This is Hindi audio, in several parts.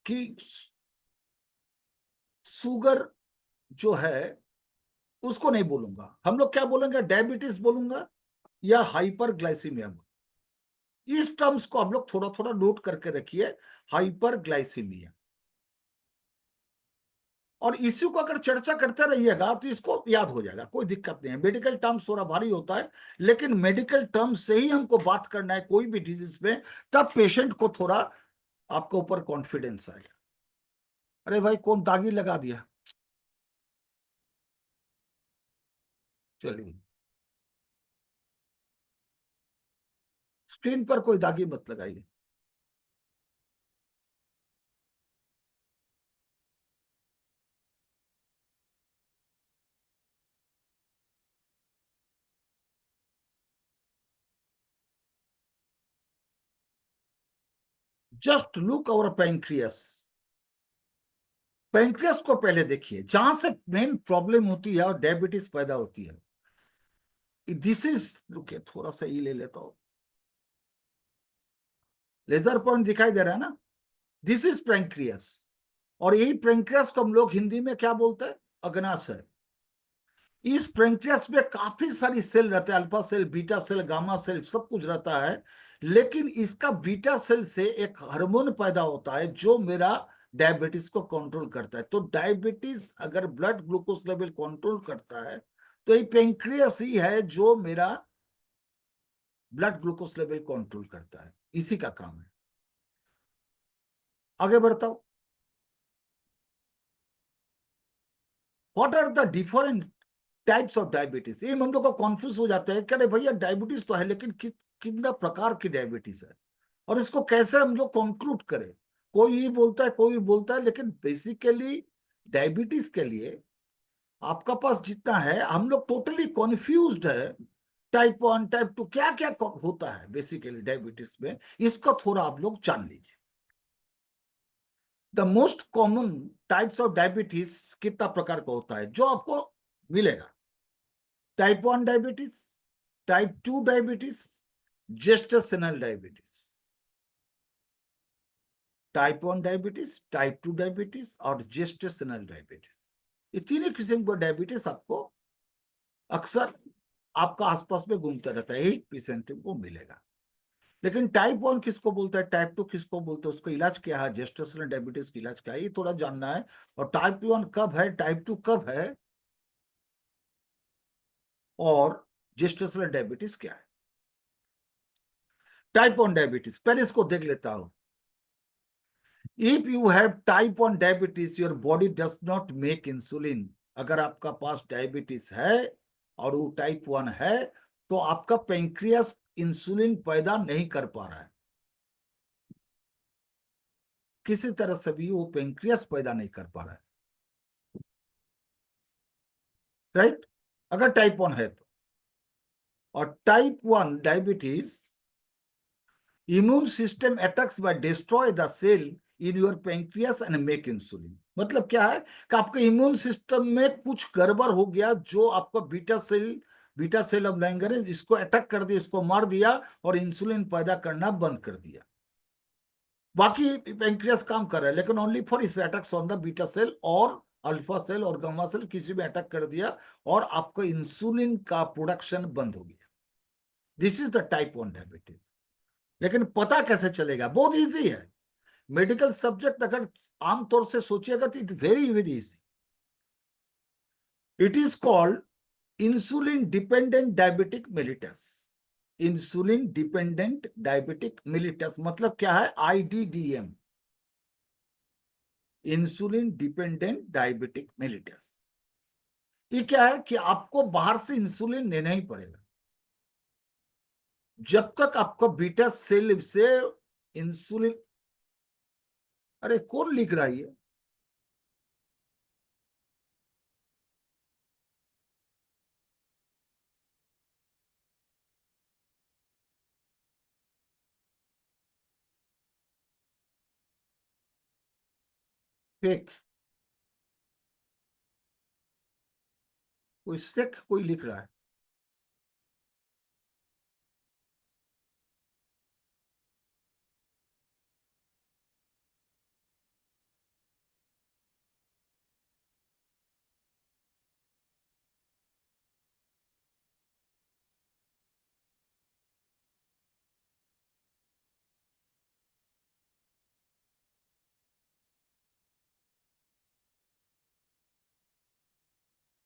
कि शुगर जो है उसको नहीं बोलूंगा, हम लोग क्या बोलेंगे, डायबिटीज बोलूंगा या हाइपर ग्लाइसीमिया। इस टर्म्स को आप लोग थोड़ा थोड़ा नोट करके रखिए, हाइपर ग्लाइसीमिया। और इश्यू को अगर चर्चा करते रहिएगा तो इसको याद हो जाएगा, कोई दिक्कत नहीं है। मेडिकल टर्म्स थोड़ा भारी होता है, लेकिन मेडिकल टर्म्स से ही हमको बात करना है कोई भी डिजीज में, तब पेशेंट को थोड़ा आपके ऊपर कॉन्फिडेंस आएगा। अरे भाई कौन दागी लगा दिया, चलिए स्क्रीन पर कोई दागी मत लगाइए। जस्ट लुक अवर पैंक्रियस। पैंक्रियस को पहले देखिए, जहां से मेन प्रॉब्लम होती है और डायबिटीज पैदा होती है। दिस इज, रुके थोड़ा सा ये ले लेता हूं, लेजर पॉइंट दिखाई दे रहा है ना, दिस इज पैंक्रियस। और यही पैंक्रियास को हम लोग हिंदी में क्या बोलते हैं, अग्नाशय। इस पैंक्रियास में काफी सारी सेल रहते हैं, alpha cell, beta cell, gamma cell, सब कुछ रहता है। लेकिन इसका बीटा सेल से एक हार्मोन पैदा होता है जो मेरा डायबिटीज को कंट्रोल करता है। तो डायबिटीज अगर ब्लड ग्लूकोज लेवल कंट्रोल करता है, तो ये पैंक्रियास ही है जो मेरा ब्लड ग्लूकोज लेवल कंट्रोल करता है, इसी का काम है। आगे बढ़ता हूं। What are the different types of diabetes? ये हम लोग को कॉन्फ्यूज हो जाते हैं, कह भैया डायबिटीज तो है, लेकिन कितना प्रकार की डायबिटीज है और इसको कैसे हम लोग कंक्लूड करें। कोई ये बोलता है, कोई बोलता है, लेकिन बेसिकली डायबिटीज के लिए आपका पास जितना है, हम लोग टोटली कॉन्फ्यूज्ड है। टाइप 1 टाइप 2 क्या क्या होता है बेसिकली डायबिटीज में, इसको थोड़ा आप लोग जान लीजिए। The most common types of diabetes कितना प्रकार का होता है जो आपको मिलेगा? Type 1 diabetes, type 2 diabetes, gestational diabetes. Type 1 diabetes, type 2 diabetes और जेस्टेशनल डायबिटीज, ये तीन ही किस्म का डायबिटीज आपको अक्सर आपका आसपास में घूमता रहता है, एक पेशेंट को मिलेगा। लेकिन टाइप 1 किसको बोलता है, टाइप 2 किसको बोलते हैं, उसका इलाज क्या है, जेस्टेशनल डायबिटीज का इलाज क्या है, ये थोड़ा जानना है। और टाइप 1 कब है, टाइप 2 कब है, और जेस्टेशनल डायबिटीज क्या है। टाइप 1 डायबिटीज पहले इसको देख लेता हूं। If you have type 1 diabetes your body does not make insulin. अगर आपका पास डायबिटीज है और वो टाइप 1 है, तो आपका पेंक्रियास इंसुलिन पैदा नहीं कर पा रहा है, किसी तरह से भी वो पेंक्रियास पैदा नहीं कर पा रहा है, राइट, अगर टाइप 1 है तो। और type 1 diabetes, immune system attacks by destroy the cell in your pancreas and make insulin. मतलब क्या है कि आपके इम्यून सिस्टम में कुछ गड़बड़ हो गया, जो आपका बीटा सेल ऑफ लैंगरेज इसको अटैक कर दिया, इसको मार दिया और इंसुलिन पैदा करना बंद कर दिया। बाकी पेंक्रियास काम कर रहा है, लेकिन only for is attacks on the beta cell और अल्फा सेल और गामा सेल, किसी में अटैक कर दिया और आपका इंसुलिन का प्रोडक्शन बंद हो गया। This is the type 1 diabetes. लेकिन पता कैसे चलेगा, बहुत इजी है। मेडिकल सब्जेक्ट अगर आमतौर से सोचिएगा तो it very very easy. It is called insulin dependent diabetic mellitus. Insulin dependent diabetic mellitus मतलब क्या है, IDDM, insulin dependent diabetic mellitus. ये क्या है कि आपको बाहर से इंसुलिन लेना ही पड़ेगा। जब तक आपको बीटा सेल से इंसुलिन, अरे कौन लिख रहा है ये? फेक, कोई सेक कोई लिख रहा है।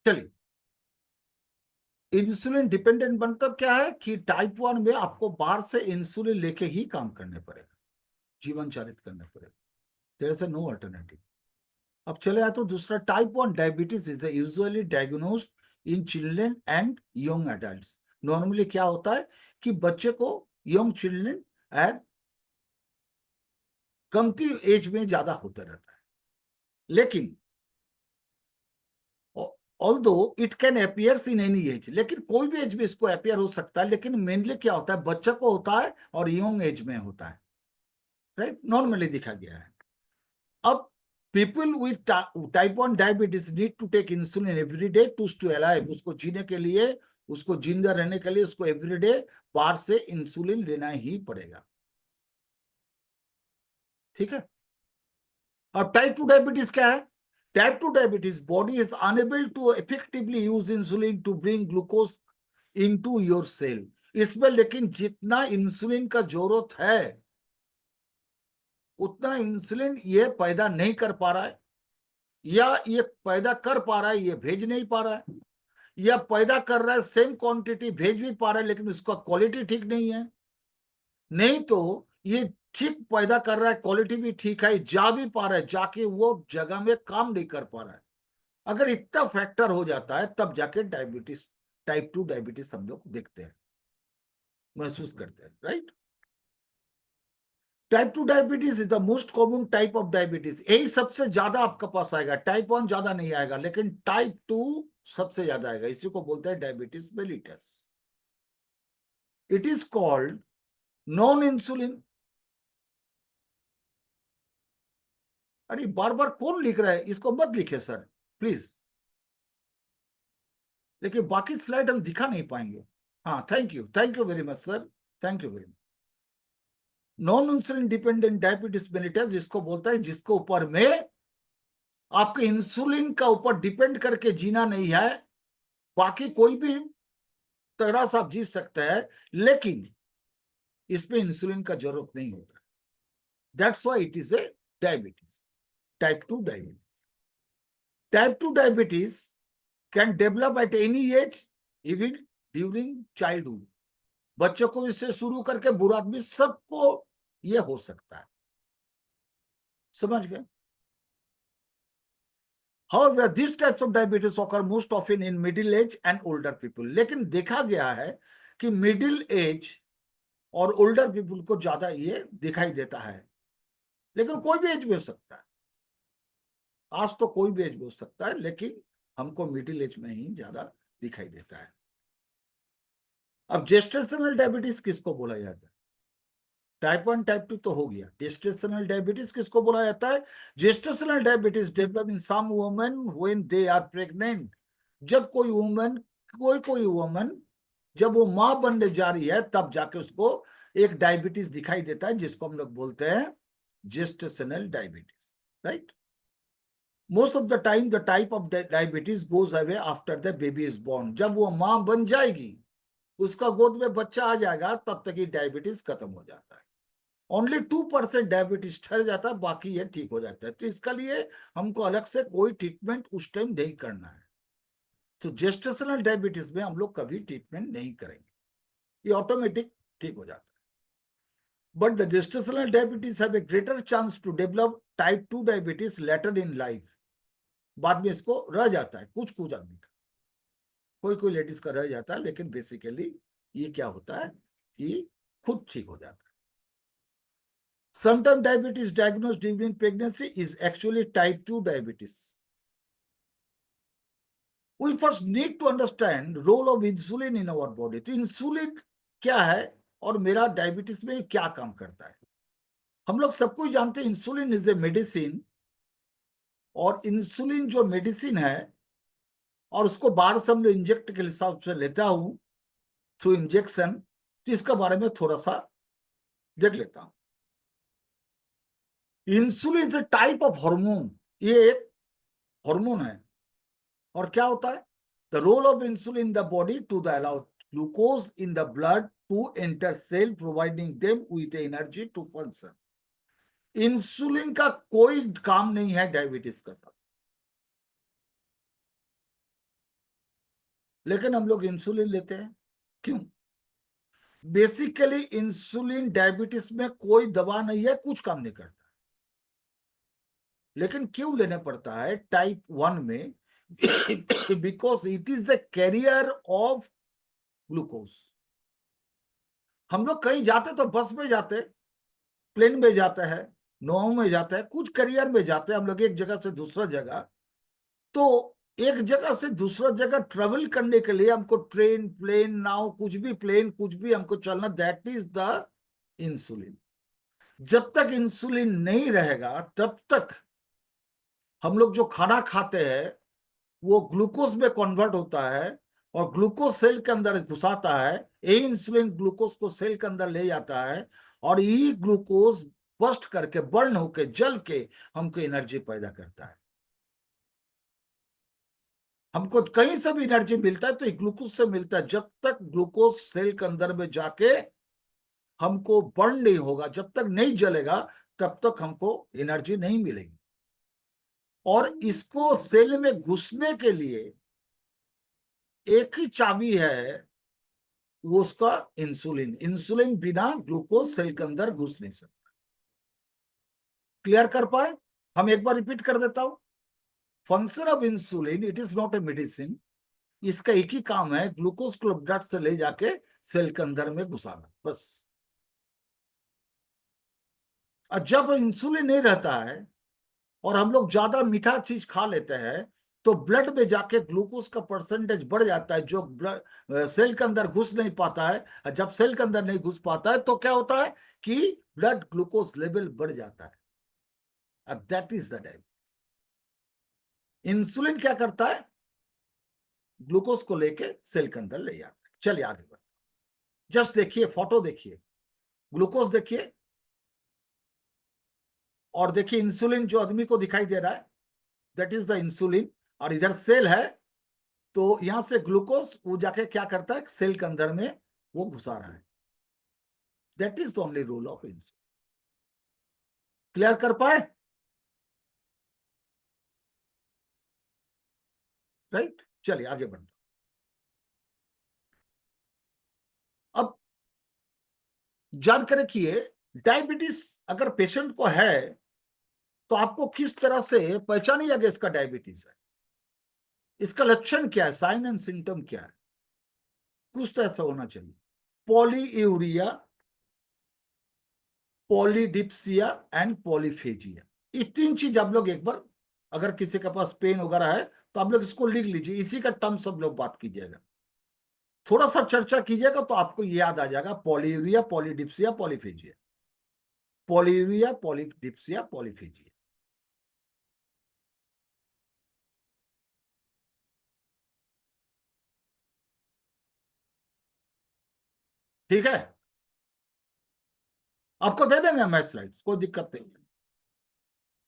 चलिए, इंसुलिन डिपेंडेंट मतलब क्या है कि टाइप 1 में आपको बाहर से इंसुलिन लेके ही काम करने पड़ेगा, जीवन चालित करना पड़ेगा, देयर इज नो अल्टरनेटिव। अब चले आए तो दूसरा, type 1 diabetes is usually diagnosed in children and young adults. Normally क्या होता है कि बच्चे को, यंग चिल्ड्रन एंड कमती एज में ज्यादा होता रहता है, लेकिन although it can appears in any as, लेकिन कोई भी एज में इसको अपियर हो सकता है, लेकिन मेनली क्या होता है, बच्चा को होता है और यंग एज में होता है, राइट, नॉर्मली देखा गया है। अब people with type 1 diabetes need to take insulin every day to stay alive, उसको जीने के लिए, उसको जिंदा रहने के लिए उसको एवरीडे बाहर से इंसुलिन लेना ही पड़ेगा, ठीक है। अब टाइप 2 डायबिटीज क्या है? Type 2 diabetes, body is unable to effectively use insulin to bring glucose into your cell. इसमें लेकिन जितना इंसुलिन का जरूरत है उतना इंसुलिन ये पैदा नहीं कर पा रहा है, या ये पैदा कर पा रहा है ये भेज नहीं पा रहा है, या पैदा कर रहा है सेम क्वांटिटी भेज भी पा रहा है लेकिन उसका क्वालिटी ठीक नहीं है, नहीं तो ये ठीक पैदा कर रहा है, क्वालिटी भी ठीक है, जा भी पा रहा है, जाके वो जगह में काम नहीं कर पा रहा है। अगर इतना फैक्टर हो जाता है तब जाके डायबिटीज, टाइप 2 डायबिटीज हम लोग देखते हैं, महसूस करते हैं, right. Type 2 diabetes is the most common type of diabetes, यही सबसे ज्यादा आपके पास आएगा, टाइप 1 ज्यादा नहीं आएगा, लेकिन टाइप 2 सबसे ज्यादा आएगा, इसी को बोलते हैं diabetes mellitus. It is called non insulin. अरे बार बार कौन लिख रहा है, इसको मत लिखे सर प्लीज, लेकिन बाकी स्लाइड हम दिखा नहीं पाएंगे। हाँ, thank you very much sir, thank you very much. Non insulin dependent diabetes mellitus जिसको बोलता है, जिसको ऊपर में आपके इंसुलिन का ऊपर डिपेंड करके जीना नहीं है, बाकी कोई भी तरह से आप जी सकते हैं, लेकिन इसमें इंसुलिन का जरूरत नहीं होता, that's why it is a diabetes, type 2 diabetes. Type 2 diabetes can develop at any as, even during childhood, बच्चों को इससे शुरू करके बुरा आदमी सबको ये हो सकता है, समझ गए। However, these types of diabetes occur most often in middle age and older people, लेकिन देखा गया है कि मिडिल एज और ओल्डर पीपल को ज्यादा ये दिखाई देता है, लेकिन कोई भी एज में हो सकता है, आज तो कोई भी एज में हो सकता है, लेकिन हमको मिडिल एज में ही ज्यादा दिखाई देता है। अब जेस्टेशनल डायबिटीज किसको बोला जाता है? टाइप 1 टाइप 2 तो हो गया, जेस्टेशनल डायबिटीज किसको बोला जाता है? Gestational diabetes develop in some women when they are pregnant, जब कोई वुमेन, कोई वुमेन जब वो मां बनने जा रही है तब जाके उसको एक डायबिटीज दिखाई देता है, जिसको हम लोग बोलते हैं gestational diabetes, right. Most of the time the type of diabetes goes away after the baby is born, जब वो मां बन जाएगी, उसका गोद में बच्चा आ जाएगा, तब तक ये डायबिटीज खत्म हो जाता है। ओनली 2% डायबिटीज ठहर जाता है, बाकी ये ठीक हो जाता है, तो इसका लिए हमको अलग से कोई ट्रीटमेंट उस टाइम नहीं करना है। तो जेस्टेशनल डायबिटीज में हम लोग कभी ट्रीटमेंट नहीं करेंगे, ये ऑटोमेटिक ठीक हो जाता है। But the gestational diabetes have a greater chance to develop type 2 diabetes later in life, बाद में इसको रह जाता है, कुछ कुछ आदमी का, कोई लेडीज का रह जाता है, लेकिन बेसिकली ये क्या होता है कि खुद ठीक हो जाता है। Sometimes diabetes diagnosed during pregnancy is actually type 2 diabetes. We first need to understand role of insulin in our body. तो इंसुलिन क्या है और मेरा डायबिटीज में क्या काम करता है? हम लोग सबको जानते हैं इंसुलिन इज ए मेडिसिन, और इंसुलिन जो मेडिसिन है और उसको बाहर से हम लोग इंजेक्ट के हिसाब से लेता हूं थ्रू इंजेक्शन, तो इसके बारे में थोड़ा सा देख लेता हूं। Insulin is a type of hormone, ये एक हार्मोन है, और क्या होता है? The role of insulin in the body to the allow glucose in the blood to enter cell providing them with energy to function. Insulin का कोई काम नहीं है डायबिटीज का साथ, लेकिन हम लोग इंसुलिन लेते हैं, क्यों? बेसिकली इंसुलिन डायबिटीज में कोई दवा नहीं है, कुछ काम नहीं करता, लेकिन क्यों लेने पड़ता है टाइप 1 में? Because it is the carrier of glucose. हम लोग कहीं जाते तो बस में जाते, प्लेन में जाते हैं, नाव में जाते हैं, कुछ कैरियर में जाते हैं हम लोग एक जगह से दूसरा जगह। तो एक जगह से दूसरा जगह ट्रेवल करने के लिए हमको ट्रेन, प्लेन, नाव, कुछ भी, प्लेन, कुछ भी हमको चलना, दैट इज द इंसुलिन। जब तक इंसुलिन नहीं रहेगा तब तक हम लोग जो खाना खाते हैं वो ग्लूकोज में कन्वर्ट होता है, और ग्लूकोज सेल के अंदर घुसाता है। यही इंसुलिन ग्लूकोज को सेल के अंदर ले जाता है, और यही ग्लूकोज बर्स्ट करके, बर्न होके, जल के हमको एनर्जी पैदा करता है। हमको कहीं से भी एनर्जी मिलता है तो ग्लूकोज से मिलता है। जब तक ग्लूकोज सेल के अंदर में जाके हमको बर्न नहीं होगा, जब तक नहीं जलेगा, तब तक हमको एनर्जी नहीं मिलेगी। और इसको सेल में घुसने के लिए एक ही चाबी है, वो उसका इंसुलिन। इंसुलिन बिना ग्लूकोज सेल के अंदर घुस नहीं सकता। क्लियर कर पाए? हम एक बार रिपीट कर देता हूं। Function of insulin, it is not a medicine. इसका एक ही काम है, ग्लूकोज को ब्लड से ले जाके सेल के अंदर में घुसाना, बस। और जब इंसुलिन नहीं रहता है और हम लोग ज्यादा मीठा चीज खा लेते हैं, तो ब्लड में जाके ग्लूकोज का परसेंटेज बढ़ जाता है, जो ब्लड सेल के अंदर घुस नहीं पाता है। और जब सेल के अंदर नहीं घुस पाता है तो क्या होता है कि ब्लड ग्लूकोज लेवल बढ़ जाता है। That is the diabetes. Insulin क्या करता है? ग्लूकोज को लेके सेल के अंदर ले जाता है। चलिए आगे बढ़ते, जस्ट देखिए, फोटो देखिए, ग्लूकोज देखिए, और देखिए इंसुलिन जो आदमी को दिखाई दे रहा है, दैट इज द इंसुलिन। और इधर सेल है, तो यहां से ग्लूकोज वो जाके क्या करता है, सेल के अंदर में वो घुसा रहा है। That is the only rule of insulin. Clear कर पाए? राइट, चलिए आगे बढ़ते। अब जानकर रखिए, डायबिटीज अगर पेशेंट को है तो आपको किस तरह से पहचानिएगा इसका डायबिटीज है, इसका लक्षण क्या है, साइन एंड सिम्टम क्या है, कुछ तो ऐसा होना चाहिए। पॉलीयूरिया, पॉलीडिप्सिया एंड पॉलीफेजिया, ये तीन चीज आप लोग एक बार, अगर किसी के पास पेन वगैरह है तो आप लोग इसको लिख लीजिए, इसी का टर्म सब लोग बात कीजिएगा, थोड़ा सा चर्चा कीजिएगा तो आपको ये याद आ जाएगा। Polyuria, polydipsia, polyphagia, polyuria, polydipsia, polyphagia. ठीक है, आपको दे देंगे मैं स्लाइड्स, कोई दिक्कत नहीं है।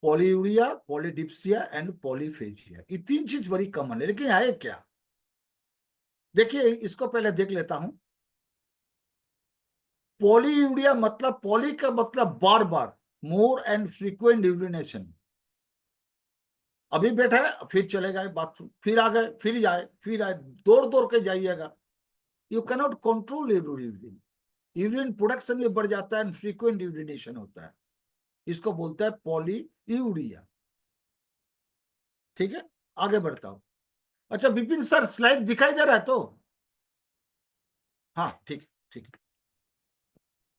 पॉलीयूरिया, पॉलीडिप्सिया एंड पॉलीफेजिया, ये तीन चीज बड़ी कॉमन है, लेकिन है क्या? देखिए इसको पहले देख लेता हूं। पॉलीयूरिया मतलब, पॉली का मतलब बार बार, मोर एंड फ्रीक्वेंट यूरिनेशन। अभी बैठा है फिर चले गए बाथरूम, फिर आ गए, फिर जाए, फिर आए, दौड़ दौड़ के जाइएगा। You cannot control urine. Urine production भी बढ़ जाता है, फ्रीक्वेंट यूरिनेशन होता है, इसको बोलते हैं पॉलीयूरिया। ठीक है, आगे बढ़ता हूं। अच्छा विपिन सर, स्लाइड दिखाई दे रहा है तो? हाँ ठीक है, ठीक है।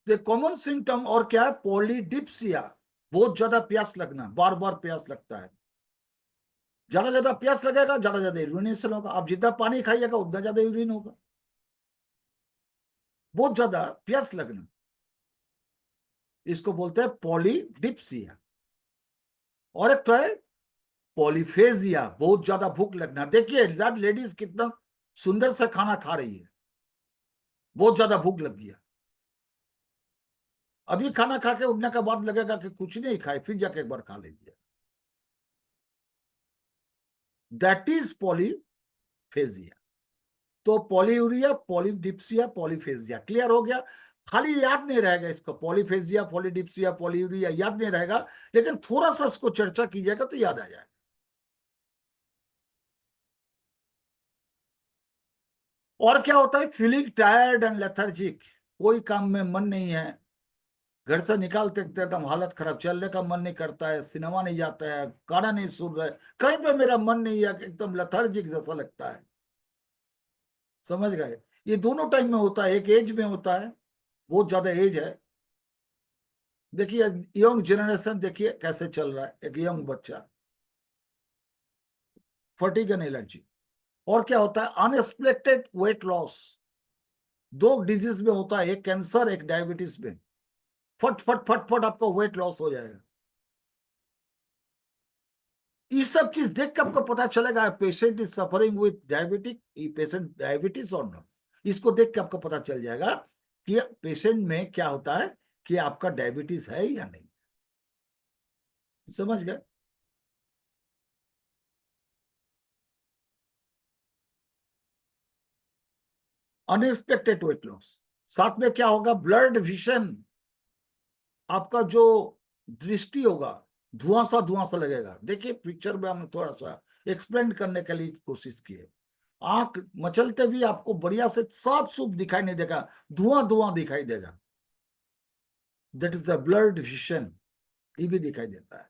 ये कॉमन सिम्टम और क्या है? पॉलीडिप्सिया, बहुत ज्यादा प्यास लगना, बार बार प्यास लगता है। ज्यादा ज्यादा प्यास लगेगा, ज्यादा ज्यादा यूरिनेशन होगा। आप जितना पानी खाइएगा उतना ज्यादा यूरिन होगा। बहुत ज्यादा प्यास लगना, इसको बोलते हैं पॉलीडिप्सिया। और एक तो है पॉलीफेजिया, बहुत ज्यादा भूख लगना। देखिए लेडीज कितना सुंदर से खाना खा रही है, बहुत ज्यादा भूख लग गया, अभी खाना खा के उठने के बाद लगेगा कि कुछ नहीं खाए, फिर जाके एक बार खा लीजिए। That is polyphagia. तो पॉलीयूरिया, पॉलीडिप्सिया, पॉलीफेजिया, क्लियर हो गया? खाली याद नहीं रहेगा इसको, पॉलीफेजिया, पॉलीडिप्सिया, पॉलीयूरिया याद नहीं रहेगा, लेकिन थोड़ा सा इसको चर्चा कीजिएगा तो याद आ जाएगा। और क्या होता है, फीलिंग टायर्ड एंड लेथर्जिक, कोई काम में मन नहीं है, घर से निकालते एकदम हालत खराब, चलने का मन नहीं करता है, सिनेमा नहीं जाता है, गाना नहीं सुन रहे, कहीं पे मेरा मन नहीं है, एकदम लेथर्जिक जैसा लगता है। समझ गए? ये दोनों टाइम में होता है, एक एज में होता है, बहुत ज्यादा एज है। देखिए यंग जनरेशन, देखिए कैसे चल रहा है, एक यंग बच्चा, फटीग एंड एलर्जी। और क्या होता है, अनएक्सपेक्टेड वेट लॉस, दो डिजीज में होता है, एक कैंसर एक डायबिटीज में, फट फट फट फट आपको वेट लॉस हो जाएगा। ये सब चीज देख के आपको पता चलेगा patient is suffering with diabetic, patient diabetes और नो, इसको देख के आपको पता चल जाएगा कि पेशेंट में क्या होता है, कि आपका डायबिटीज है या नहीं। समझ गए? अनएक्सपेक्टेड वेट लॉस, साथ में क्या होगा, ब्लड विजन, आपका जो दृष्टि होगा धुआं सा लगेगा। देखिए पिक्चर में हमने थोड़ा सा एक्सप्लेन करने के लिए कोशिश की है, आंख मचलते भी आपको बढ़िया से साफ सुफ दिखाई नहीं देगा, धुआं धुआं दिखाई देगा, that is the blood vision, ये भी दिखाई देता है।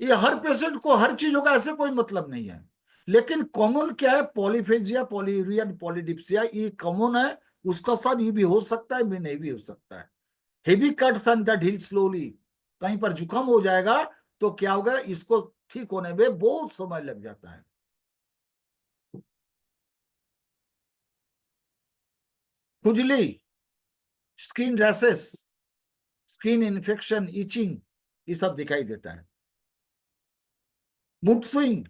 ये हर पेशेंट को हर चीज होगा ऐसे कोई मतलब नहीं है, लेकिन कॉमन क्या है, पॉलीफेजिया पॉलीयूरिया पॉलीडिप्सिया, ये कॉमन है। उसका साथ ये भी हो सकता है, भी नहीं भी हो सकता है। Heavy cuts and that heal slowly, कहीं पर जुकाम हो जाएगा तो क्या होगा, इसको ठीक होने में बहुत समय लग जाता है। खुजली, skin rashes, skin infection, itching, ये सब दिखाई देता है। मूड स्विंग,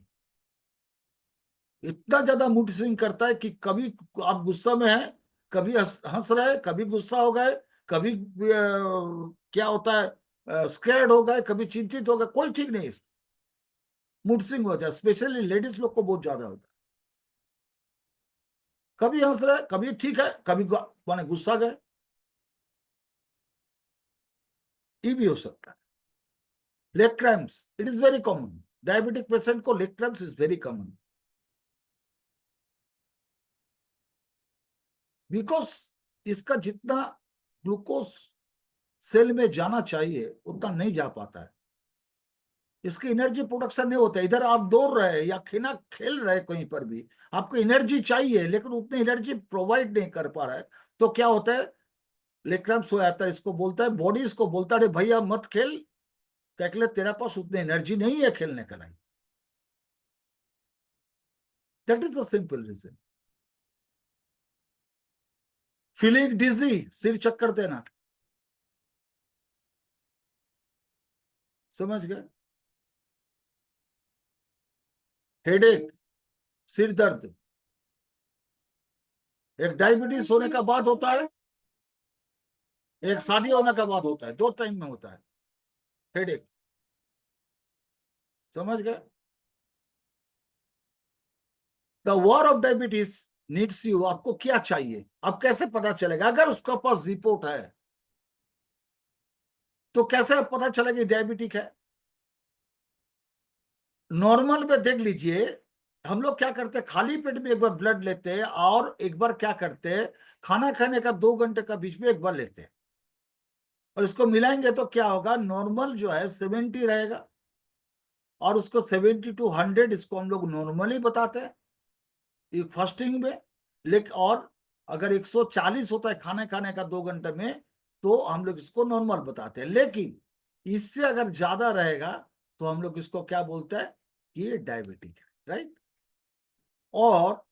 इतना ज्यादा मूड स्विंग करता है कि कभी आप गुस्सा में हैं, कभी हंस रहे हैं, कभी गुस्सा हो गए, कभी क्या होता है स्कैर्ड हो गए, कभी चिंतित हो गए, कोई ठीक नहीं। मूड स्विंग होता है, स्पेशली लेडीज लोग को बहुत ज्यादा होता है। कभी हंस रहे, कभी ठीक है, कभी माने गुस्सा गए, ये भी हो सकता है। Leg cramps, it is very common, diabetic patient को leg cramps is very common, because इसका जितना ग्लूकोज सेल में जाना चाहिए उतना नहीं जा पाता है, इसकी एनर्जी प्रोडक्शन नहीं होता है। इधर आप दौड़ रहे हैं या खेना खेल रहे हैं, कहीं पर भी आपको एनर्जी चाहिए, लेकिन उतनी एनर्जी प्रोवाइड नहीं कर पा रहा है, तो क्या होता है, लेग क्रैम्प्स हो जाता है। इसको बोलता है, बॉडी इसको बोलता है भैया मत खेल, क्या के लिए तेरा पास उतनी एनर्जी नहीं है खेलने के लिए। That is the simple reason. Feeling dizzy, सिर चक्कर देना, समझ गए? हेडेक, सिर दर्द, एक डायबिटीज होने का बाद होता है, एक शादी होने का बाद होता है, दो टाइम में होता है हेडेक। समझ गए? The war of diabetes needs you, आपको क्या चाहिए, अब कैसे पता चलेगा, अगर उसका पास रिपोर्ट है तो कैसे पता चलेगा डायबिटिक है। नॉर्मल में देख लीजिए, हम लोग क्या करते हैं, खाली पेट में एक बार ब्लड लेते हैं, और एक बार क्या करते हैं, खाना खाने का 2 घंटे का बीच में एक बार लेते हैं, और इसको मिलाएंगे तो क्या होगा, नॉर्मल जो है 70 रहेगा, और उसको 70 to 100 इसको हम लोग नॉर्मली बताते हैं ये फास्टिंग में। लेकिन और अगर 140 होता है खाने खाने का 2 घंटे में, तो हम लोग इसको नॉर्मल बताते हैं। लेकिन इससे अगर ज्यादा रहेगा तो हम लोग इसको क्या बोलते हैं, कि ये डायबिटिक है, राइट। और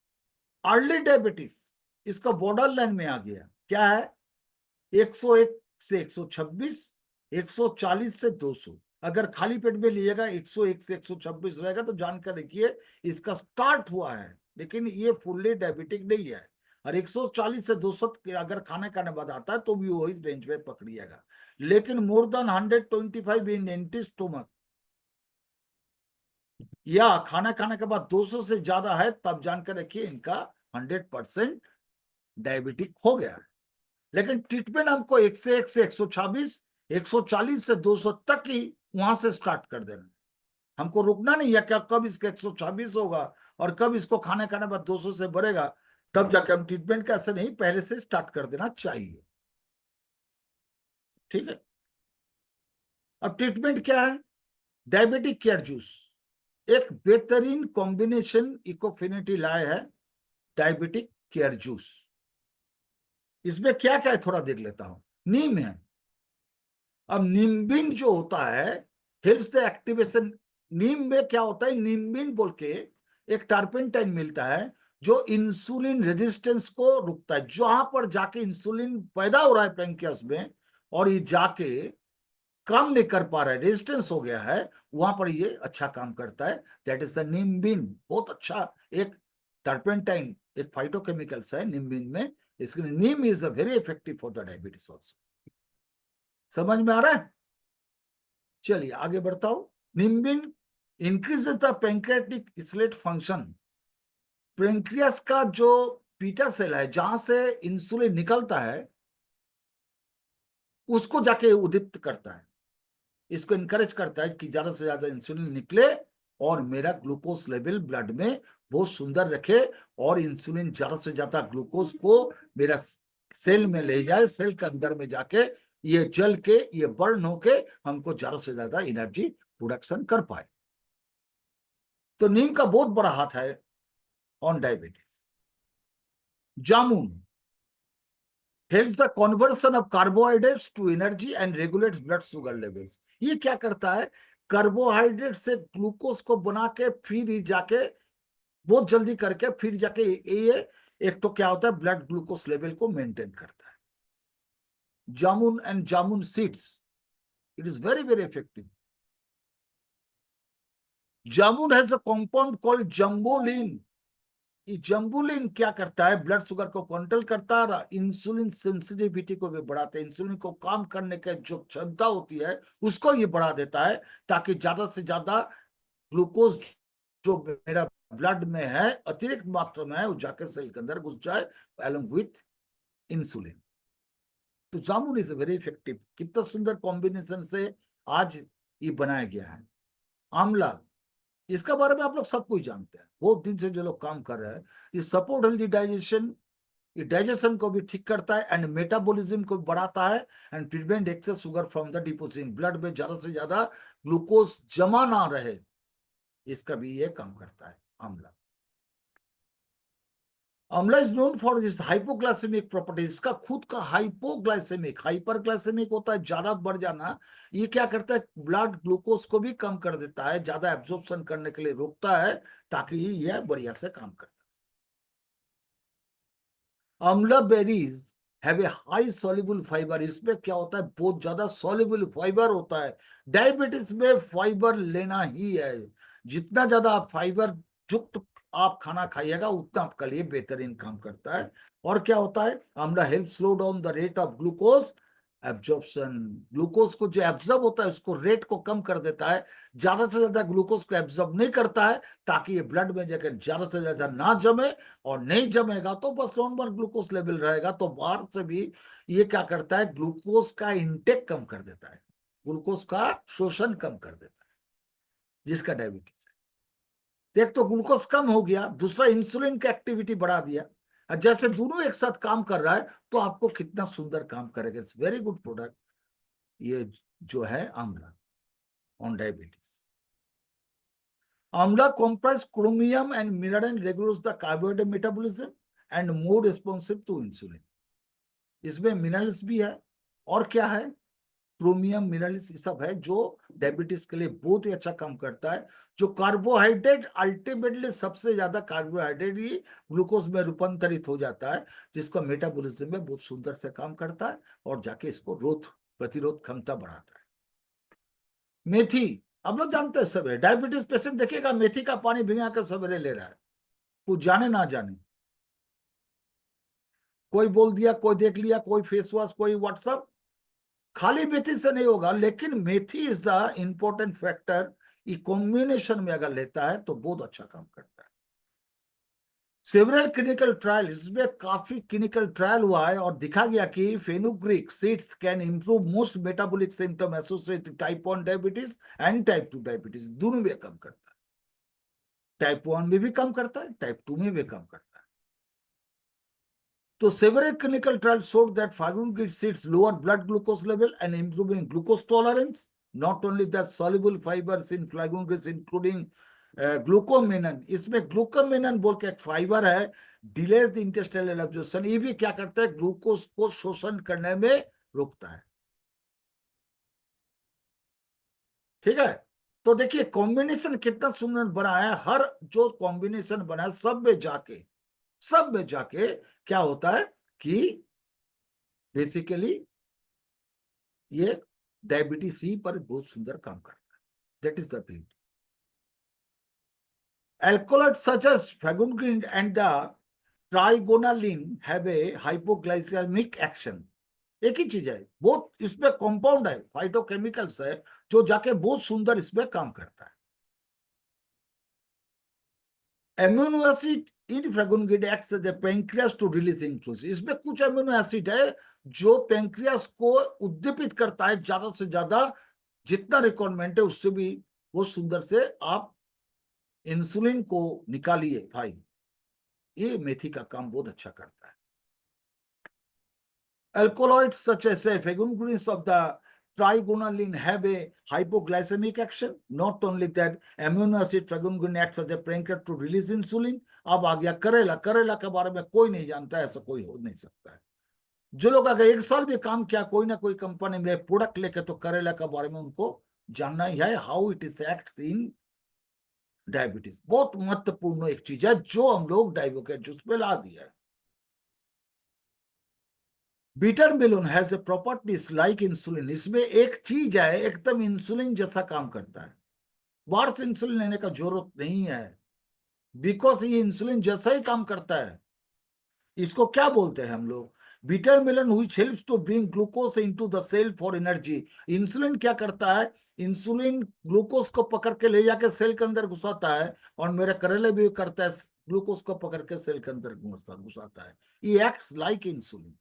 अर्ली डायबिटीज, इसका बॉर्डर लाइन में आ गया, क्या है, 101 से 126, 140 से 200। अगर खाली पेट में लिएगा 101 से 126 रहेगा तो जानकर रखिए इसका स्टार्ट हुआ है, लेकिन ये फुल्ली डायबिटिक नहीं है। और 140 से 200 अगर खाने खाने बाद आता है तो भी वही रेंज में पकड़िएगा, लेकिन more than 125 in empty stomach, या खाना खाने के बाद 200 से ज्यादा है, तब जानकर रखिए इनका 100% डायबिटिक हो गया है। लेकिन ट्रीटमेंट हमको 101 से 126, 140 से 200 तक ही वहां से स्टार्ट कर देना। हमको रुकना नहीं है क्या कब इसका 126 होगा और कब इसको खाने खाने बाद 200 से बढ़ेगा, तब जाके हम ट्रीटमेंट का, ऐसे नहीं, पहले से स्टार्ट कर देना चाहिए। ठीक है। अब ट्रीटमेंट क्या है? डायबिटिक केयर जूस एक बेहतरीन कॉम्बिनेशन इकोफिनिटी लाए है, डायबिटिक केयर जूस। इसमें क्या क्या है थोड़ा देख लेता हूं। नीम है। अब निम्बिन जो होता है हेल्प्स द एक्टिवेशन। नीम में क्या होता है, निम्बिन बोल के एक टर्पेंटाइन मिलता है जो इंसुलिन रेजिस्टेंस को रुकता है। जहां पर जाके इंसुलिन पैदा हो रहा है पैंक्रियास में और ये जाके काम नहीं कर पा रहा है, रेजिस्टेंस हो गया है, वहां पर ये अच्छा काम करता है। That is the nimbin. बहुत अच्छा एक टर्पेंटाइन, एक फाइटोकेमिकल्स है निम्बिन में। इसके neem is very effective for the diabetes also. समझ में आ रहा है? चलिए आगे बढ़ता हूं। Nimbin increases the pancreatic islet function. Pancreas का जो पीटा सेल है जहां से इंसुलिन निकलता है उसको जाके उद्दीप्त करता है। इसको इनकरेज करता है कि ज्यादा से ज्यादा इंसुलिन निकले और मेरा ग्लूकोज लेवल ब्लड में बहुत सुंदर रखे, और इंसुलिन ज्यादा से ज्यादा ग्लूकोज को मेरा सेल में ले जाए, सेल के अंदर में जाके ये जल के ये बर्न होके हमको ज्यादा से ज्यादा एनर्जी प्रोडक्शन कर पाए। तो नीम का बहुत बड़ा हाथ है on diabetes. Jamun helps the conversion of carbohydrates to energy and regulates blood sugar levels। ये क्या करता है, कार्बोहाइड्रेट से ग्लूकोज को बना के फिर ही जाके बहुत जल्दी करके फिर जाके ये एक तो क्या होता है ब्लड ग्लूकोज लेवल को मेंटेन करता है। Jamun and jamun seeds, it is very very effective. Jamun has a compound called jambolin. ये जम्बुलिन क्या करता है, ब्लड शुगर को कंट्रोल करता है और इंसुलिन सेंसिटिविटी को भी बढ़ाता है। इंसुलिन को काम करने की जो क्षमता होती है उसको ये बढ़ा देता है, ताकि ज्यादा से ज्यादा ग्लूकोज जो मेरा ब्लड में है अतिरिक्त मात्रा में है वो जाके सेल के अंदर घुस जाए एलोंग विथ इंसुलिन। तो जामुन इज वेरी इफेक्टिव। कितना सुंदर कॉम्बिनेशन से आज ये बनाया गया है। आंवला, इसका बारे में आप लोग सब कुछ जानते हैं, बहुत दिन से जो लोग काम कर रहे हैं। ये सपोर्ट हेल्दी डाइजेशन, ये डाइजेशन को भी ठीक करता है एंड मेटाबॉलिज्म को बढ़ाता है and prevent excess sugar from the depositing. Blood में ज्यादा से ज्यादा ग्लूकोज जमा ना रहे, इसका भी ये काम करता है आंवला। Amla is known for this hypoglycaemic property. इसका खुद का हाइपोग्लाइसेमिक, हाइपरग्लाइसेमिक होता है ज्यादा बढ़ जाना। ये क्या करता है, ब्लड ग्लूकोज को भी कम कर देता है, ज्यादा एब्जॉर्प्शन करने के लिए रोकता है, ताकि यह बढ़िया से काम करे। आंवला berries have a high soluble fibre. इसमें क्या होता है, बहुत ज्यादा सॉल्युबल फाइबर होता है। डायबिटीज में फाइबर लेना ही है। जितना ज्यादा आप फाइबर युक्त आप खाना खाइएगा उतना आपके लिए बेहतरीन काम करता है। और क्या होता है, आंवला help slow down the rate of glucose absorption. Glucose को जो एब्जॉर्ब होता है उसको रेट को कम कर देता है, ज्यादा से ज्यादा ग्लूकोज को एब्जॉर्ब नहीं करता है, ताकि ये ब्लड में जाकर ज्यादा से ज्यादा ना जमे। और नहीं जमेगा तो बस नॉर्मल ग्लूकोज लेवल रहेगा, तो बाहर से भी ये क्या करता है, ग्लूकोज का इंटेक कम कर देता है, ग्लूकोज का शोषण कम कर देता है जिसका डायबिटीज है। एक तो ग्लूकोज कम हो गया, दूसरा इंसुलिन की एक्टिविटी बढ़ा दिया। और जैसे दोनों एक साथ काम कर रहा है तो आपको कितना सुंदर काम करेगा। इट्स वेरी गुड प्रोडक्ट ये जो है आंवला ऑन डायबिटीज। आंवला comprise chromium and mineral regulates the carbohydrate metabolism and more responsive to insulin। इसमें मिनरल्स भी है, और क्या है, क्रोमियम मिनरल्स ये सब है जो डायबिटीज के लिए बहुत ही अच्छा काम करता है। जो कार्बोहाइड्रेट अल्टीमेटली सबसे ज्यादा कार्बोहाइड्रेट ही ग्लूकोज में रूपांतरित हो जाता है, जिसको मेटाबॉलिज्म में बहुत सुंदर से काम करता है और जाके इसको रोग प्रतिरोध क्षमता बढ़ाता है। मेथी, आप लोग जानते हैं सवेरे डायबिटीज पेशेंट देखिएगा मेथी का पानी भिगा कर सवेरे ले रहा है, कुछ जाने ना जाने। कोई बोल दिया, कोई देख लिया, कोई फेस वॉश, कोई व्हाट्सअप। खाली मेथी से नहीं होगा, लेकिन मेथी इज द इंपॉर्टेंट फैक्टर। ये कॉम्बिनेशन में अगर लेता है तो बहुत अच्छा काम करता है। सेवरल क्लिनिकल ट्रायल, इसमें काफी क्लिनिकल ट्रायल हुआ है और दिखा गया कि fenugreek seeds can improve most metabolic symptom associated type 1 diabetes and type 2 diabetes, दोनों में कम करता है। टाइप 1 में भी कम करता है, टाइप 2 में भी कम करता है। तो several clinical trials showed that faguinogrid seeds lower blood glucose level and improving glucose tolerance. Not only that, soluble fibers in flavonoids including ग्लूकोमेनन, इसमें ग्लूकोमेनन बोल के एक फाइबर है, डिलेज द इंटेस्टाइनल एब्जॉर्प्शन, ये भी क्या करता है, ग्लूकोज को शोषण करने में रोकता है। ठीक है, तो देखिए कॉम्बिनेशन कितना सुंदर बना है, हर जो कॉम्बिनेशन बना है सब में जाके क्या होता है कि बेसिकली ये डायबिटीज सी पर बहुत सुंदर काम करता है। That is the beauty. Alkaloids such as faguinogrid and the trigonalin have a hypoglycemic action। एक ही चीज है, बहुत इसमें कंपाउंड है, फाइटोकेमिकल्स है जो जाके बहुत सुंदर इसमें काम करता है। Amino acid in faguinogrid acts as a pancreas to release insulin। इसमें कुछ एमिनो एसिड है जो पेंक्रियास को उद्दीपित करता है, ज्यादा से ज्यादा जितना रिक्वायरमेंट है उससे भी बहुत सुंदर से आप इंसुलिन को निकालिए भाई, ये मेथी का काम बहुत अच्छा करता है। Alkaloids such as faguinogrid of the trigonalin have a hypoglycemic action। Not only that, amino acid faguinogrid acts as a pancreas to release insulin। अब आ गया करेला, करेला के बारे में कोई नहीं जानता है, ऐसा कोई हो नहीं सकता है। जो लोग अगर 1 साल भी काम किया कोई ना कोई कंपनी में प्रोडक्ट लेके, तो करेला के बारे में उनको जानना ही है, how it is acts in diabetes. बहुत महत्वपूर्ण एक चीज है जो हम लोग डायबो के जूस में ला दिया है। Bitter melon has a properties like insulin, इसमें एक चीज है एकदम इंसुलिन जैसा काम करता है, बाहर से इंसुलिन लेने का जरूरत नहीं है, बिकॉज ये इंसुलिन जैसा ही काम करता है। इसको क्या बोलते हैं हम लोग, bitter melon which helps to bring glucose into the cell for energy. Insulin क्या करता है, इंसुलिन ग्लूकोज को पकड़ के ले जाके सेल के अंदर घुसाता है, और मेरा करेले भी करता है, ग्लूकोज को पकड़ के सेल के अंदर घुसाता है। ये एक्ट्स लाइक इंसुलिन।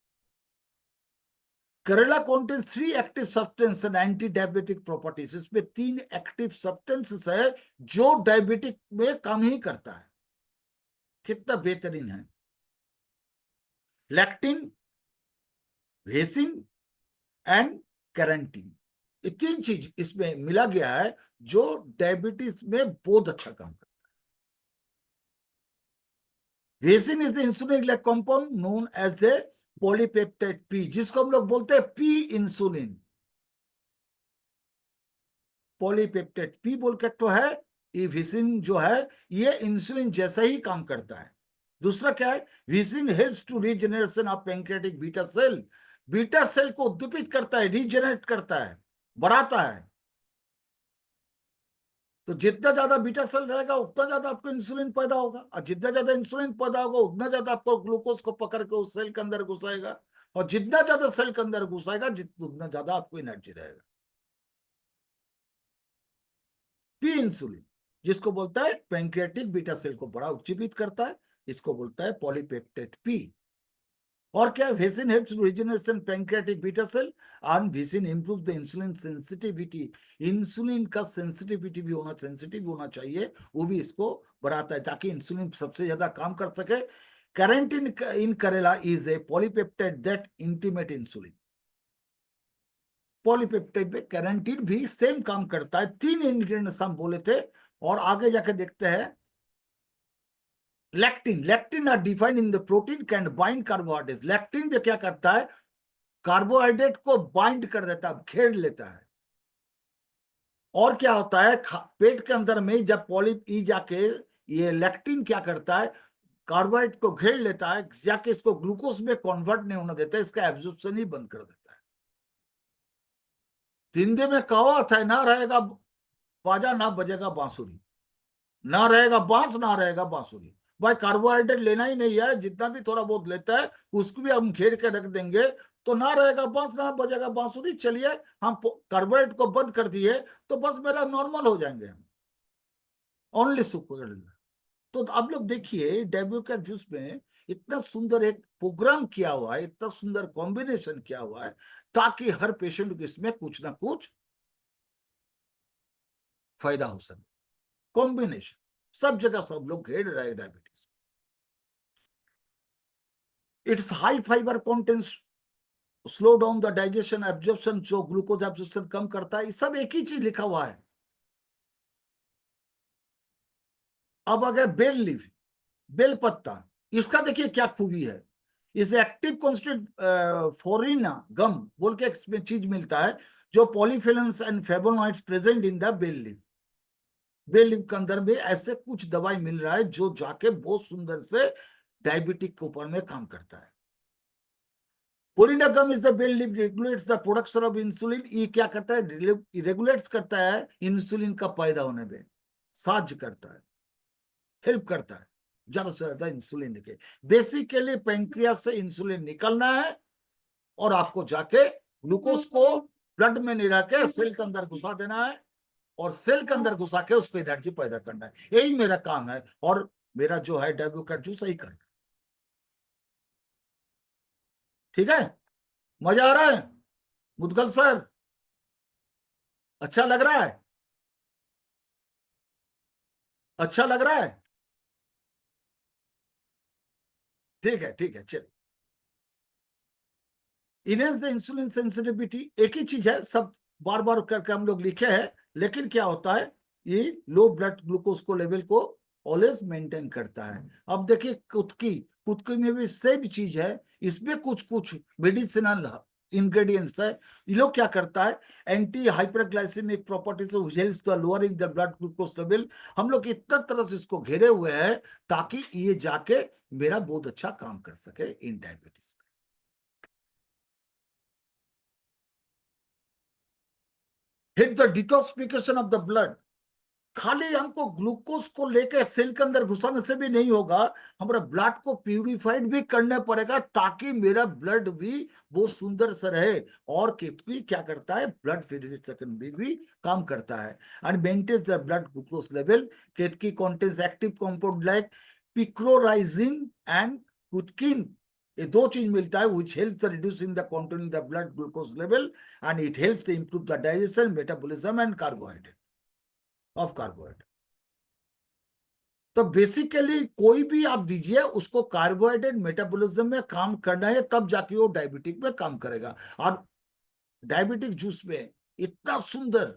करेला contains 3 active substance and anti diabetic properties, इसमें 3 एक्टिव सब्सटेंसेस है जो डायबिटिक में काम ही करता है। कितना बेहतरीन है, लैक्टिन, वेसिन एंड कैरेंटीन, ये 3 चीज इसमें मिला गया है जो डायबिटीज में बहुत अच्छा काम करता है। Vicine is the insulin like compound known as a polypeptide P, जिसको हम लोग बोलते हैं पी इंसुलिन। पॉलीपेप्टाइड पी बोल के तो है, ये विसिन जो है ये इंसुलिन जैसा ही काम करता है। दूसरा क्या है, vicine helps to regeneration of pancreatic beta cell, beta cell को उद्दीपित करता है, रीजनरेट करता है, बढ़ाता है। तो जितना ज्यादा बीटा सेल रहेगा उतना ज्यादा आपको इंसुलिन पैदा होगा, और जितना ज्यादा इंसुलिन पैदा होगा उतना ज्यादा आपको ग्लूकोज को पकड़ के उस सेल के अंदर घुसाएगा, और जितना ज्यादा सेल के अंदर घुसाएगा उतना ज्यादा आपको एनर्जी रहेगा। पी इंसुलिन जिसको बोलता है पैंक्रियाटिक बीटा सेल को बड़ा उज्जीवित करता है, इसको बोलता है पॉलीपेप्टाइड पी। और क्या, vicine helps regeneration pancreatic beta cell, and vicine improve the insulin sensitivity, insulin का सेंसिटिविटी भी होना, सेंसिटिव होना चाहिए, वो भी इसको बढ़ाता है ताकि इंसुलिन सबसे ज्यादा काम कर सके। कैरेंटीन इन करेला is a polypeptide that intimate insulin. Polypeptide में कैरेंटीन भी सेम काम करता है। 3 इंग्रेडिएंट्स हम बोले थे, और आगे जाके देखते हैं lectin. Lectin are defined in the protein can bind carbohydrate. Lectin भी क्या करता है, कार्बोहाइड्रेट को बाइंड कर देता है, घेर लेता है। और क्या होता है, पेट के अंदर में जब पॉलिप ई जाके ये लैक्टिन क्या करता है, कार्बोहाइड्रेट को घेर लेता है, जाके इसको ग्लूकोज में कन्वर्ट नहीं होने देता है, इसका एब्जॉर्प्शन ही बंद कर देता है। हिंदी में कहावत है, ना रहेगा बाजा ना बजेगा बांसुरी, ना रहेगा बांस ना रहेगा बांसुरी। भाई कार्बोहाइड्रेट लेना ही नहीं है, जितना भी थोड़ा बहुत लेता है उसको भी हम घेर के रख देंगे, तो ना रहेगा बांस ना बजेगा बांसुरी। चलिए हम कार्बोहाइड्रेट को बंद कर दिए तो बस मेरा नॉर्मल हो जाएंगे हम, ओनली सुपर। तो आप लोग देखिए डब्ल्यू का जूस में इतना सुंदर एक प्रोग्राम किया हुआ है, इतना सुंदर कॉम्बिनेशन किया हुआ है ताकि हर पेशेंट को इसमें कुछ ना कुछ फायदा हो सके। कॉम्बिनेशन सब जगह सब लोग घेर रहे हैं diabetes. It's high fibre contents slow down the digestion absorption, जो ग्लूकोज एब्जॉर्प्शन कम करता है, ये सब एक ही चीज लिखा हुआ है। अब अगर बेल लीफ, बेल पत्ता, इसका देखिए क्या खूबी है। इस एक्टिव कॉन्स्टेंट फॉरिना गम बोल के इसमें चीज मिलता है जो polyphenols and flavonoids present in the bael leaf. Bael leaf के अंदर भी ऐसे कुछ दवाई मिल रहा है जो जाके बहुत सुंदर से डायबिटिक के ऊपर में काम करता है। पोलिना gum is the bael leaf regulates the production of insulin. ये क्या करता है, रेगुलेट्स करता है इंसुलिन का पैदा होने में, साहाଯ୍य करता है, हेल्प करता है ज्यादा से ज्यादा इंसुलिन निकले। बेसिकली पैंक्रियास से इंसुलिन निकलना है और आपको जाके ग्लूकोज को ब्लड में नहीं रह के सेल के अंदर घुसा देना है और सेल के अंदर घुसा के उसको एनर्जी पैदा करना है। यही मेरा काम है और मेरा जो है डब्ल्यू का जूस सही कर। ठीक है, मजा आ रहा है मुदगल सर? अच्छा लग रहा है? अच्छा लग रहा है? ठीक है, ठीक है, चलिए। इनहेंस द इंसुलिन सेंसिटिविटी, एक ही चीज है, सब बार बार करके हम लोग लिखे हैं, लेकिन क्या होता है, ये लो ब्लड ग्लूकोज को लेवल को ऑलवेज मेंटेन करता है। अब देखिए कुटकी, कुटकी में भी सेम चीज है, इसमें कुछ कुछ मेडिसिनल इंग्रेडिएंट्स है। ये लोग क्या करता है, anti hyperglycaemic properties helps the lowering the blood glucose level. हम लोग इतना तरह से इसको घेरे हुए हैं ताकि ये जाके मेरा बहुत अच्छा काम कर सके in diabetes. Hit the detoxification of the blood. खाली हमको ग्लूकोज को लेकर सेल के अंदर घुसाने से भी नहीं होगा, हमारा ब्लड को प्यूरिफाइड भी करना पड़ेगा ताकि मेरा ब्लड भी बहुत सुंदर से रहे। और केतकी क्या करता है, ब्लड प्यूरिफिकेशन भी काम करता है and maintains the blood glucose level. Ketaki contains active compound like picrorhizin and kutkin. ये दो चीज मिलता है which helps reducing the controlling the blood glucose level and it helps to improve the digestion, metabolism and carbohydrate of carbohydrate। तो बेसिकली कोई भी आप दीजिए उसको कार्बोहाइड्रेट मेटाबॉलिज्म में काम करना है, तब जाके वो डायबिटिक में काम करेगा। और डायबिटिक जूस में इतना सुंदर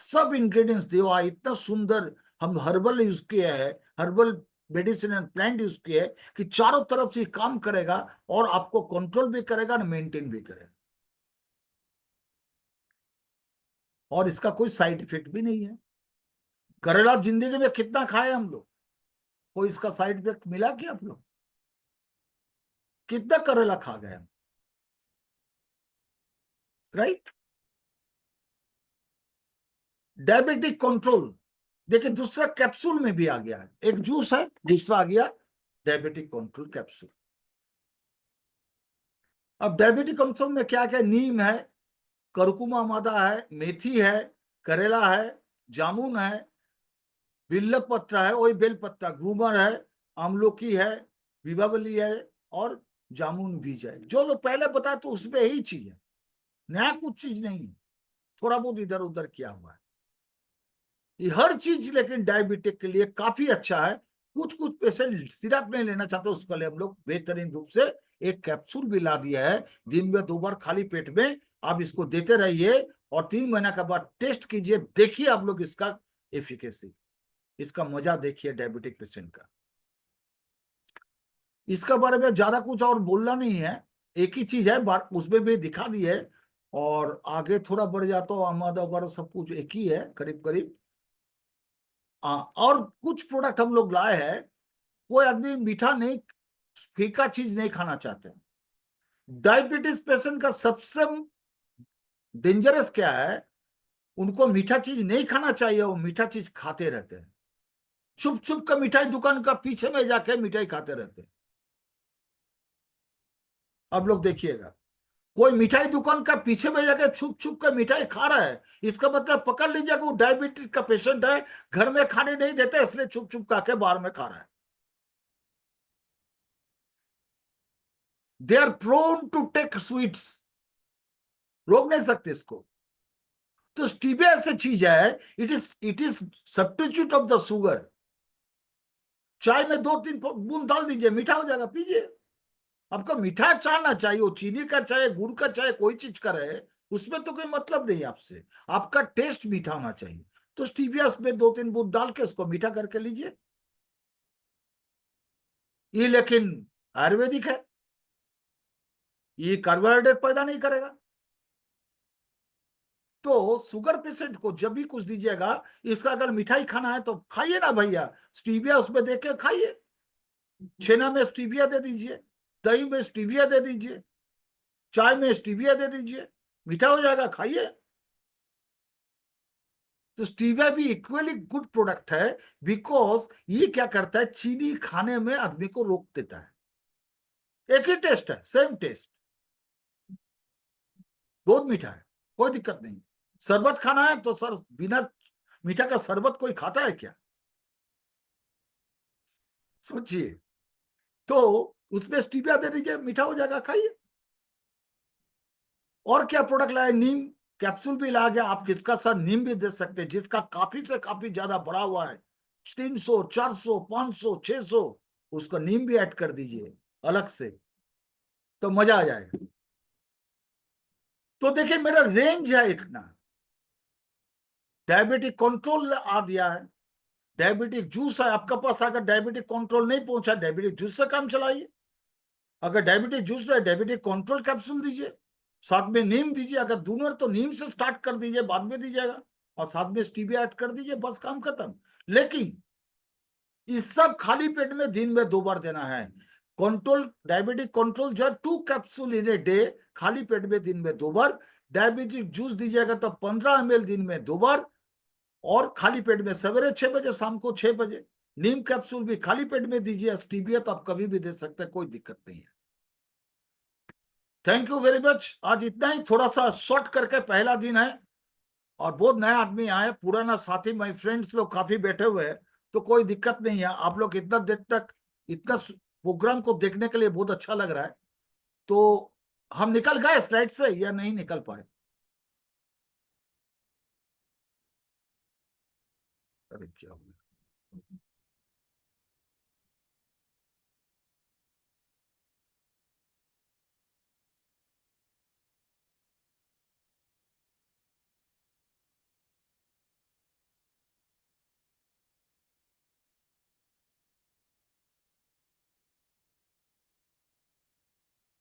सब इंग्रेडिएंट्स दिया, इतना सुंदर हम हर्बल यूज किया है, herbal medicine and plant use किया है कि चारों तरफ से काम करेगा और आपको कंट्रोल भी करेगा और मेंटेन भी करेगा। और इसका कोई साइड इफेक्ट भी नहीं है। करेला जिंदगी में कितना खाए हम लोग, कोई इसका साइड इफेक्ट मिला क्या आप लोग? कितना करेला खा गए हम, राइट? डायबिटिक कंट्रोल देखिए दूसरा कैप्सूल में भी आ गया है, एक जूस है, दूसरा आ गया डायबिटिक कंट्रोल कैप्सूल। अब डायबिटिक कंट्रोल में क्या क्या, नीम है, करकुमा मादा है, मेथी है, करेला है, जामुन है, बिल्व पत्ता है, वही बेल पत्ता, घूमर है, आमलोकी है, विभावली है और जामुन बीज है। जो लोग पहले बताए तो उसमें यही चीज है, नया कुछ चीज नहीं है, थोड़ा बहुत इधर उधर किया हुआ है। ये हर चीज लेकिन डायबिटिक के लिए काफी अच्छा है। कुछ कुछ पेशेंट सिरप नहीं लेना चाहते, उसके लिए हम लोग बेहतरीन रूप से एक कैप्सूल भी ला दिया है, दिन में 2 बार खाली पेट में आप इसको देते रहिए और 3 महीना के बाद टेस्ट कीजिए, देखिए आप लोग इसका एफिकेसी, इसका मजा देखिए डायबिटिक पेशेंट का। इसका बारे में ज्यादा कुछ और बोलना नहीं है, एक ही चीज है, उसमें भी दिखा दी है। और आगे थोड़ा बढ़ जाता हूँ, आमादा वगैरह सब कुछ एक ही है करीब करीब। और कुछ प्रोडक्ट हम लोग लाए हैं, कोई आदमी मीठा नहीं, फीका चीज नहीं खाना चाहते। डायबिटीज पेशेंट का सबसे डेंजरस क्या है, उनको मीठा चीज नहीं खाना चाहिए, वो मीठा चीज खाते रहते हैं, छुप छुप कर मिठाई दुकान का पीछे में जाके मिठाई खाते रहते हैं। अब लोग देखिएगा, कोई मिठाई दुकान का पीछे में जाके छुप छुप कर मिठाई खा रहा है, इसका मतलब पकड़ लीजिए कि वो डायबिटीज का पेशेंट है, घर में खाने नहीं देते इसलिए छुप छुप खा के बाहर में खा रहा है। They are prone to take sweets, रोक नहीं सकते इसको। तो स्टीविया ऐसी चीज है, it is substitute of the sugar. चाय में 2-3 बूंद डाल दीजिए, मीठा हो जाएगा, पीजिए। आपको मीठा चाय ना चाहिए, वो चीनी का चाहे गुड़ का चाहे कोई चीज का रहे, उसमें तो कोई मतलब नहीं आपसे, आपका टेस्ट मीठा होना चाहिए। तो स्टीविया में 2-3 बूंद डाल के उसको मीठा करके लीजिए। ये लेकिन आयुर्वेदिक है, ये कार्बोहाइड्रेट पैदा नहीं करेगा। तो शुगर पेशेंट को जब भी कुछ दीजिएगा, इसका अगर मिठाई खाना है तो खाइए ना भैया, स्टीविया उसमें दे के खाइए। छेना में स्टीविया दे दीजिए, दही में स्टीविया दे दीजिए, चाय में स्टीविया दे दीजिए, मीठा हो जाएगा, खाइए। तो स्टीविया भी इक्वली गुड प्रोडक्ट है, बिकॉज ये क्या करता है, चीनी खाने में आदमी को रोक देता है। एक ही टेस्ट है, सेम टेस्ट, बहुत मीठा है, कोई दिक्कत नहीं। शरबत खाना है तो सर बिना मीठा का शरबत कोई खाता है क्या, सोचिए। तो उसमें स्टीविया दे दीजिए, मीठा हो जाएगा, खाइए। और क्या प्रोडक्ट लाए, नीम कैप्सूल भी ला गया, आप किसका सर नीम भी दे सकते हैं, जिसका काफी से काफी ज्यादा बढ़ा हुआ है, 300 400 500 600, उसका नीम भी ऐड कर दीजिए अलग से, तो मजा आ जाएगा। तो देखिए मेरा रेंज है इतना, डायबिटिक कंट्रोल आ दिया है, डायबिटिक जूस है आपके पास, अगर डायबिटिक कंट्रोल नहीं पहुंचा, डायबिटिक जूस से काम चलाइए। अगर डायबिटिक जूस है, डायबिटिक कंट्रोल कैप्सूल दीजिए, साथ में नीम दीजिए। अगर दोनों तो नीम से स्टार्ट कर दीजिए, बाद में दीजिएगा, और साथ में स्टीविया ऐड कर दीजिए, बस काम खत्म। लेकिन इस सब खाली पेट में दिन में 2 बार देना है। कंट्रोल, डायबिटिक कंट्रोल जो है 2 कैप्सूल इन ए डे, खाली पेट में दिन में 2 बार। डायबिटिक जूस दीजिएगा तो 15 ml दिन में 2 बार, और खाली पेट में सवेरे 6 बजे, शाम को 6 बजे। नीम कैप्सूल भी खाली पेट में दीजिए, स्टीविया तो आप कभी भी दे सकते हैं, कोई दिक्कत नहीं है। थैंक यू वेरी मच, आज इतना ही, थोड़ा सा शॉर्ट करके, पहला दिन है और बहुत नया आदमी आए, पुराना साथी माई फ्रेंड्स लोग काफी बैठे हुए हैं, तो कोई दिक्कत नहीं है। आप लोग इतना देर तक इतना प्रोग्राम को देखने के लिए बहुत अच्छा लग रहा है। तो हम निकल गए स्लाइड से या नहीं निकल पाए? अरे क्या हुआ?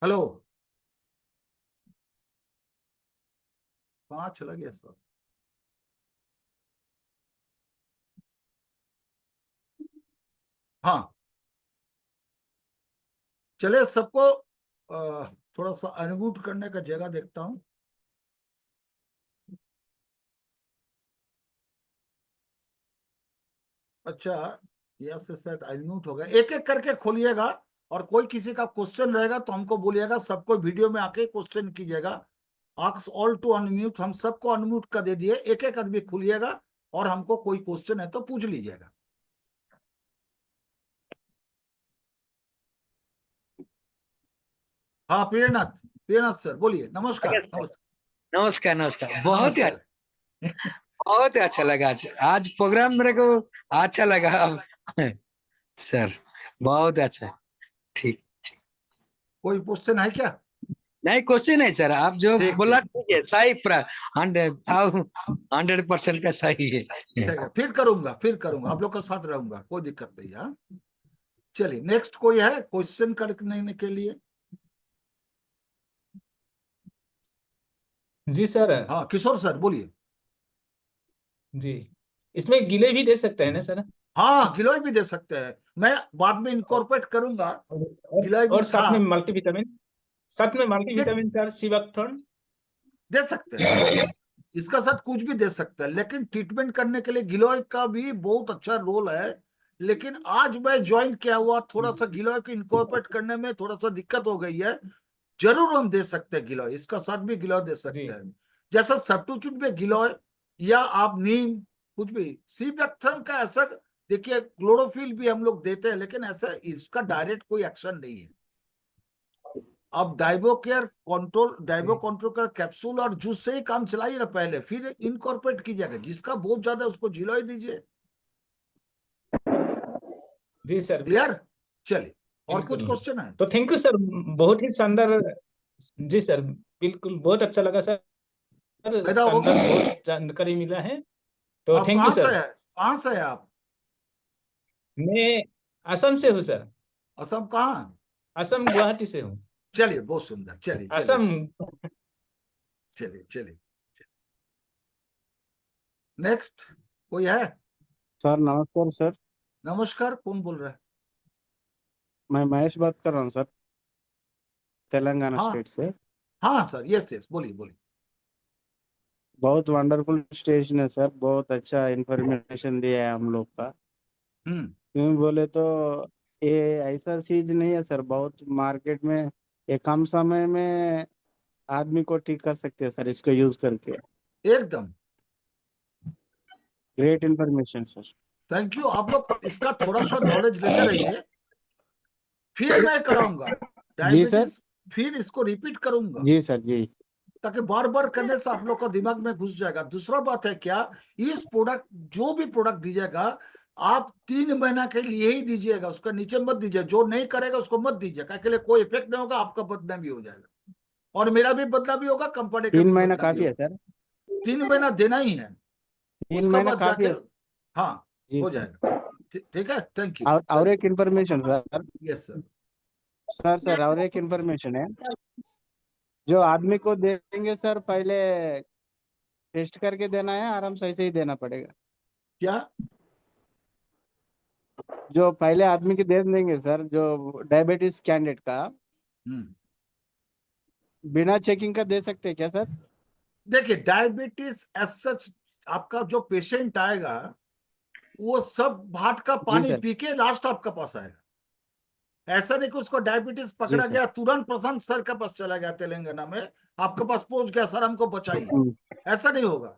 हेलो, कहाँ चला गया सर? हाँ, चले सबको थोड़ा सा अनम्यूट करने का जगह देखता हूँ। अच्छा, यहाँ से शायद अनम्यूट हो गया, एक एक करके खोलिएगा, और कोई किसी का क्वेश्चन रहेगा तो हमको बोलिएगा, सबको वीडियो में आके क्वेश्चन कीजिएगा। आस्क ऑल टू अनम्यूट, हम सबको अनम्यूट कर दे दिए, एक एक आदमी खोलिएगा, और हमको कोई क्वेश्चन है तो पूछ लीजिएगा। हाँ, प्रियनाथ, प्रियनाथ सर बोलिए, नमस्कार आगे सर, नमस्कार। नमस्कार नमस्कार। बहुत ही नमस्कार। अच्छा, बहुत ही अच्छा लगा आज आज प्रोग्राम मेरे को अच्छा लगा। सर बहुत अच्छा। ठीक, कोई क्वेश्चन है क्या? नहीं क्वेश्चन है सर, आप जो ठीक बोला ठीक ठीक है, सही पूरा 100% का सही है। ठीक है, फिर करूंगा, आप लोग के साथ रहूंगा, कोई दिक्कत नहीं है। हाँ? चलिए, नेक्स्ट कोई है क्वेश्चन करने के लिए? जी सर। हाँ, किशोर सर बोलिए। जी, इसमें गीले भी दे सकते हैं ना सर? हाँ, गिलोय भी दे सकते हैं, मैं बाद में इनकॉर्पोरेट करूंगा। गिलोय भी और था, साथ में मल्टीविटामिन, साथ में देख मल्टीविटामिन सर, सिवाक्थन। दे सकते हैं, इसका साथ कुछ भी दे सकते हैं, लेकिन ट्रीटमेंट करने के लिए गिलोय का भी बहुत अच्छा रोल है। लेकिन आज मैं ज्वाइन किया हुआ, थोड़ा सा गिलोय को इनकॉर्पोरेट करने में थोड़ा सा दिक्कत हो गई है। जरूर हम दे सकते हैं गिलोय, इसका साथ भी गिलोय दे सकते जी हैं। जैसा सब्स्टिट्यूट में गिलोय या आप नीम कुछ भी, सीबेक्थ्रम का ऐसा, देखिए क्लोरोफिल भी हम लोग देते हैं, लेकिन ऐसा इसका डायरेक्ट कोई एक्शन नहीं है। अब डाइबो कंट्रोल का कैप्सूल और जूस से ही काम चलाइए ना पहले, फिर इनकॉर्पोरेट कीजिएगा। जिसका बहुत ज्यादा उसको गिलोय दीजिए। जी सर, क्लियर? चलिए, और कुछ बिल्कुल। क्वेश्चन है? तो थैंक यू सर, बहुत ही शानदार। जी सर, बिल्कुल बहुत अच्छा लगा सर, फायदा होगा। शानदार बहुत जानकारी मिला है। तो आप थैंक यू कहाँ से सर। है? कहाँ से है आप? मैं असम से हूँ सर, असम कहाँ? असम गुवाहाटी से हूँ। चलिए, बहुत सुंदर। चलिए चलिए असम। चलिए चलिए। नेक्स्ट कोई है? सर नमस्कार सर। नमस्कार, कौन बोल रहा है? मैं महेश बात कर रहा हूँ सर, तेलंगाना हाँ स्टेट से। हाँ सर, यस यस, बोलिए बोलिए। बहुत वंडरफुल स्टेशन है सर, बहुत अच्छा इंफॉर्मेशन दिया है हम लोग का। क्यों बोले तो ये ऐसा चीज नहीं है सर, बहुत मार्केट में ये कम समय में आदमी को ठीक कर सकते हैं सर, इसको यूज करके। एकदम। Great information sir. Thank you. आप लोग इसका थोड़ा सा नॉलेज लेते रहिए, फिर मैं कराऊंगा जी सर। डायबिटीज, फिर इसको रिपीट करूंगा, जी सर जी। ताकि बार बार करने से आप लोग का दिमाग में घुस जाएगा। दूसरा बात है क्या, इस प्रोडक्ट, जो भी प्रोडक्ट दीजिएगा आप 3 महीना के लिए ही दीजिएगा, उसका नीचे मत दीजिए। जो नहीं करेगा उसको मत दीजिए, के लिए कोई इफेक्ट नहीं होगा, आपका बदनामी हो जाएगा, और मेरा भी बदनामी होगा, कंपनी का भी 3 महीना बदनामी काफी है होगा। सर। 3 महीना देना ही है, 3 उसका महीना बाद काफी जाके, है। हाँ, जी हो सर। जाएगा। ठीक है, थैंक यू। और एक information sir. Yes sir. Sir और एक इंफॉर्मेशन है, जो आदमी को देंगे सर पहले टेस्ट करके देना है, आराम से ऐसे ही देना पड़ेगा? क्या? जो पहले आदमी के दे देंगे सर, जो डायबिटीज कैंडिडेट का, हम्म बिना चेकिंग का दे सकते हैं क्या सर? देखिए, डायबिटीज एज सच, आपका जो पेशेंट आएगा वो सब भाट का जी पानी सर। पी के लास्ट आपका पास आएगा। ऐसा नहीं कि उसको डायबिटीज जी पकड़ा सर। गया तुरंत प्रशांत सर के पास चला गया तेलंगाना में, आपके पास पहुंच गया, सर हमको बचाइए। हम्म, ऐसा नहीं होगा।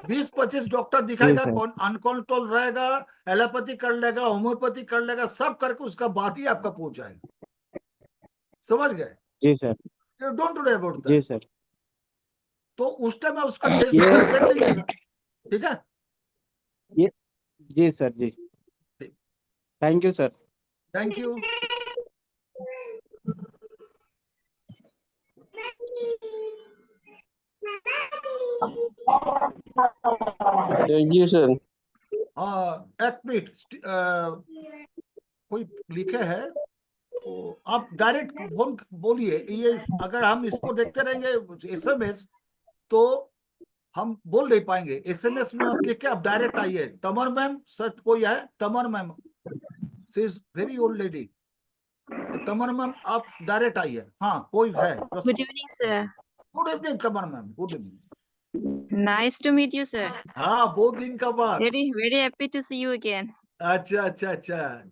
20-25 डॉक्टर जी दिखाएगा, सर। कौन अनकंट्रोल रहेगा, एलोपैथी कर लेगा, होम्योपैथी कर लेगा, सब करके उसका बाद ही आपका पहुंच जाएगा। समझ गए? जी सर। डोंट वरी अबाउट जी दैट। सर। तो उस टाइम उसका टेस्ट ये टेस्ट कर लीजिएगा। ठीक है? ये जी सर जी। ठीक, thank you sir. Thank you. Thank you sir. हाँ, एक मिनट, कोई लिखे है तो आप डायरेक्ट फोन बोलिए। ये अगर हम इसको देखते रहेंगे एसएमएस, तो हम बोल नहीं पाएंगे। एसएमएस में मत लिख के आप डायरेक्ट आइए। तमर मैम, सच कोई है? तमर ma'am, she is very old lady. तो तमर मैम आप डायरेक्ट आइए। हाँ, कोई है प्रश्न? Good evening, sir. Good evening Tamar ma'am, good evening. Nice to meet you, sir. हाँ, बहुत दिन का बाद। Very happy to see you again. अच्छा अच्छा अच्छा।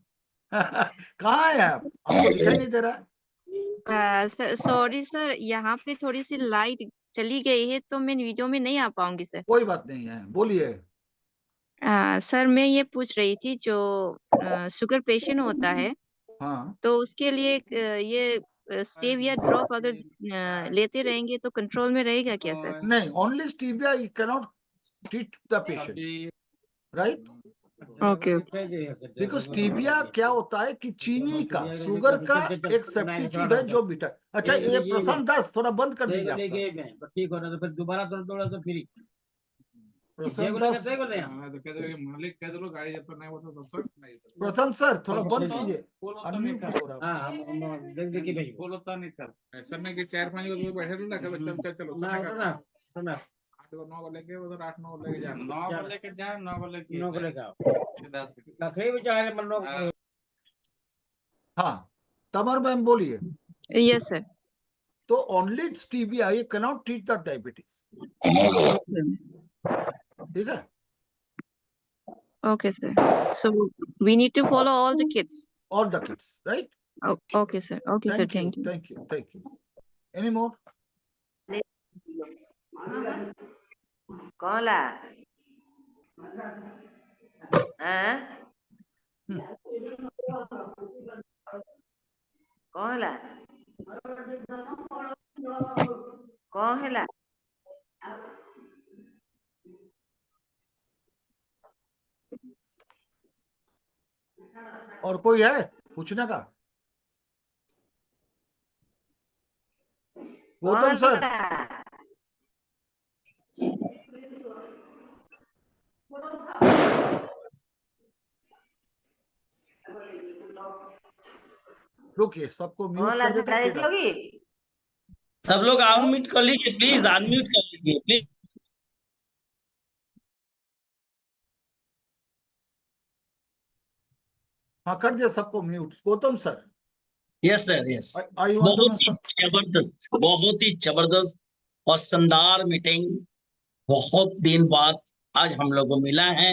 कहाँ है आप? आपको दिखाई नहीं दे रहा है? सर सॉरी सर, यहाँ पे थोड़ी सी लाइट चली गई है तो मैं वीडियो में नहीं आ पाऊंगी सर। कोई बात नहीं है, बोलिए। सर मैं ये पूछ रही थी, जो शुगर पेशेंट होता है हाँ, तो उसके लिए ये स्टेविया ड्रॉप अगर लेते रहेंगे तो कंट्रोल में रहेगा क्या सर? नहीं, only stevia you cannot treat the patient, right? Okay because stevia क्या होता है कि चीनी का, शुगर का एक सब्स्टिट्यूट है जो मीठा। अच्छा, ये प्रशांत दास थोड़ा बंद कर दीजिए आपका। ठीक हो रहा तो फिर दोबारा थोड़ा सा फ्री प्रशांत दास, मालिक कह दो गाड़ी जब तक नहीं होता तब तक नहीं होता। प्रशांत सर थोड़ा बंद कीजिए, अनम्यूट नहीं हो रहा। हाँ हम देख भाई बोलता नहीं कर ऐसा नहीं कि 4-5 को बैठे रहना कभी चल चल चलो ना ना सुना 8 को 9 को लेके उधर 8-9 को लेके जाना 9 को लेके जाओ 9 को लेके 9 को लेके आओ 10 कखरे बेचारे मन लोग हाँ, तमर मैम बोलिए। Yes sir. तो only stevia you cannot treat the diabetes. ठीक है? Okay sir. So we need to follow all the kids. All the kids, right? Okay sir. Okay sir. Thank you, Thank you. Thank you, thank you. Any more? कौन ला हैं? कौन ला कौन है ला? और कोई है पूछने का? गौतम सर, रुकिए, सबको म्यूट कौन ला कर देता फिर। लोगी? सब लोग अनम्यूट कर लीजिए प्लीज, अनम्यूट कर लीजिए प्लीज। हाँ, कर दिया सबको mute. Gautam sir, yes sir, yes. I want to know बहुत ही जबरदस्त और शानदार मीटिंग। बहुत दिन बाद आज हम लोग को मिला है।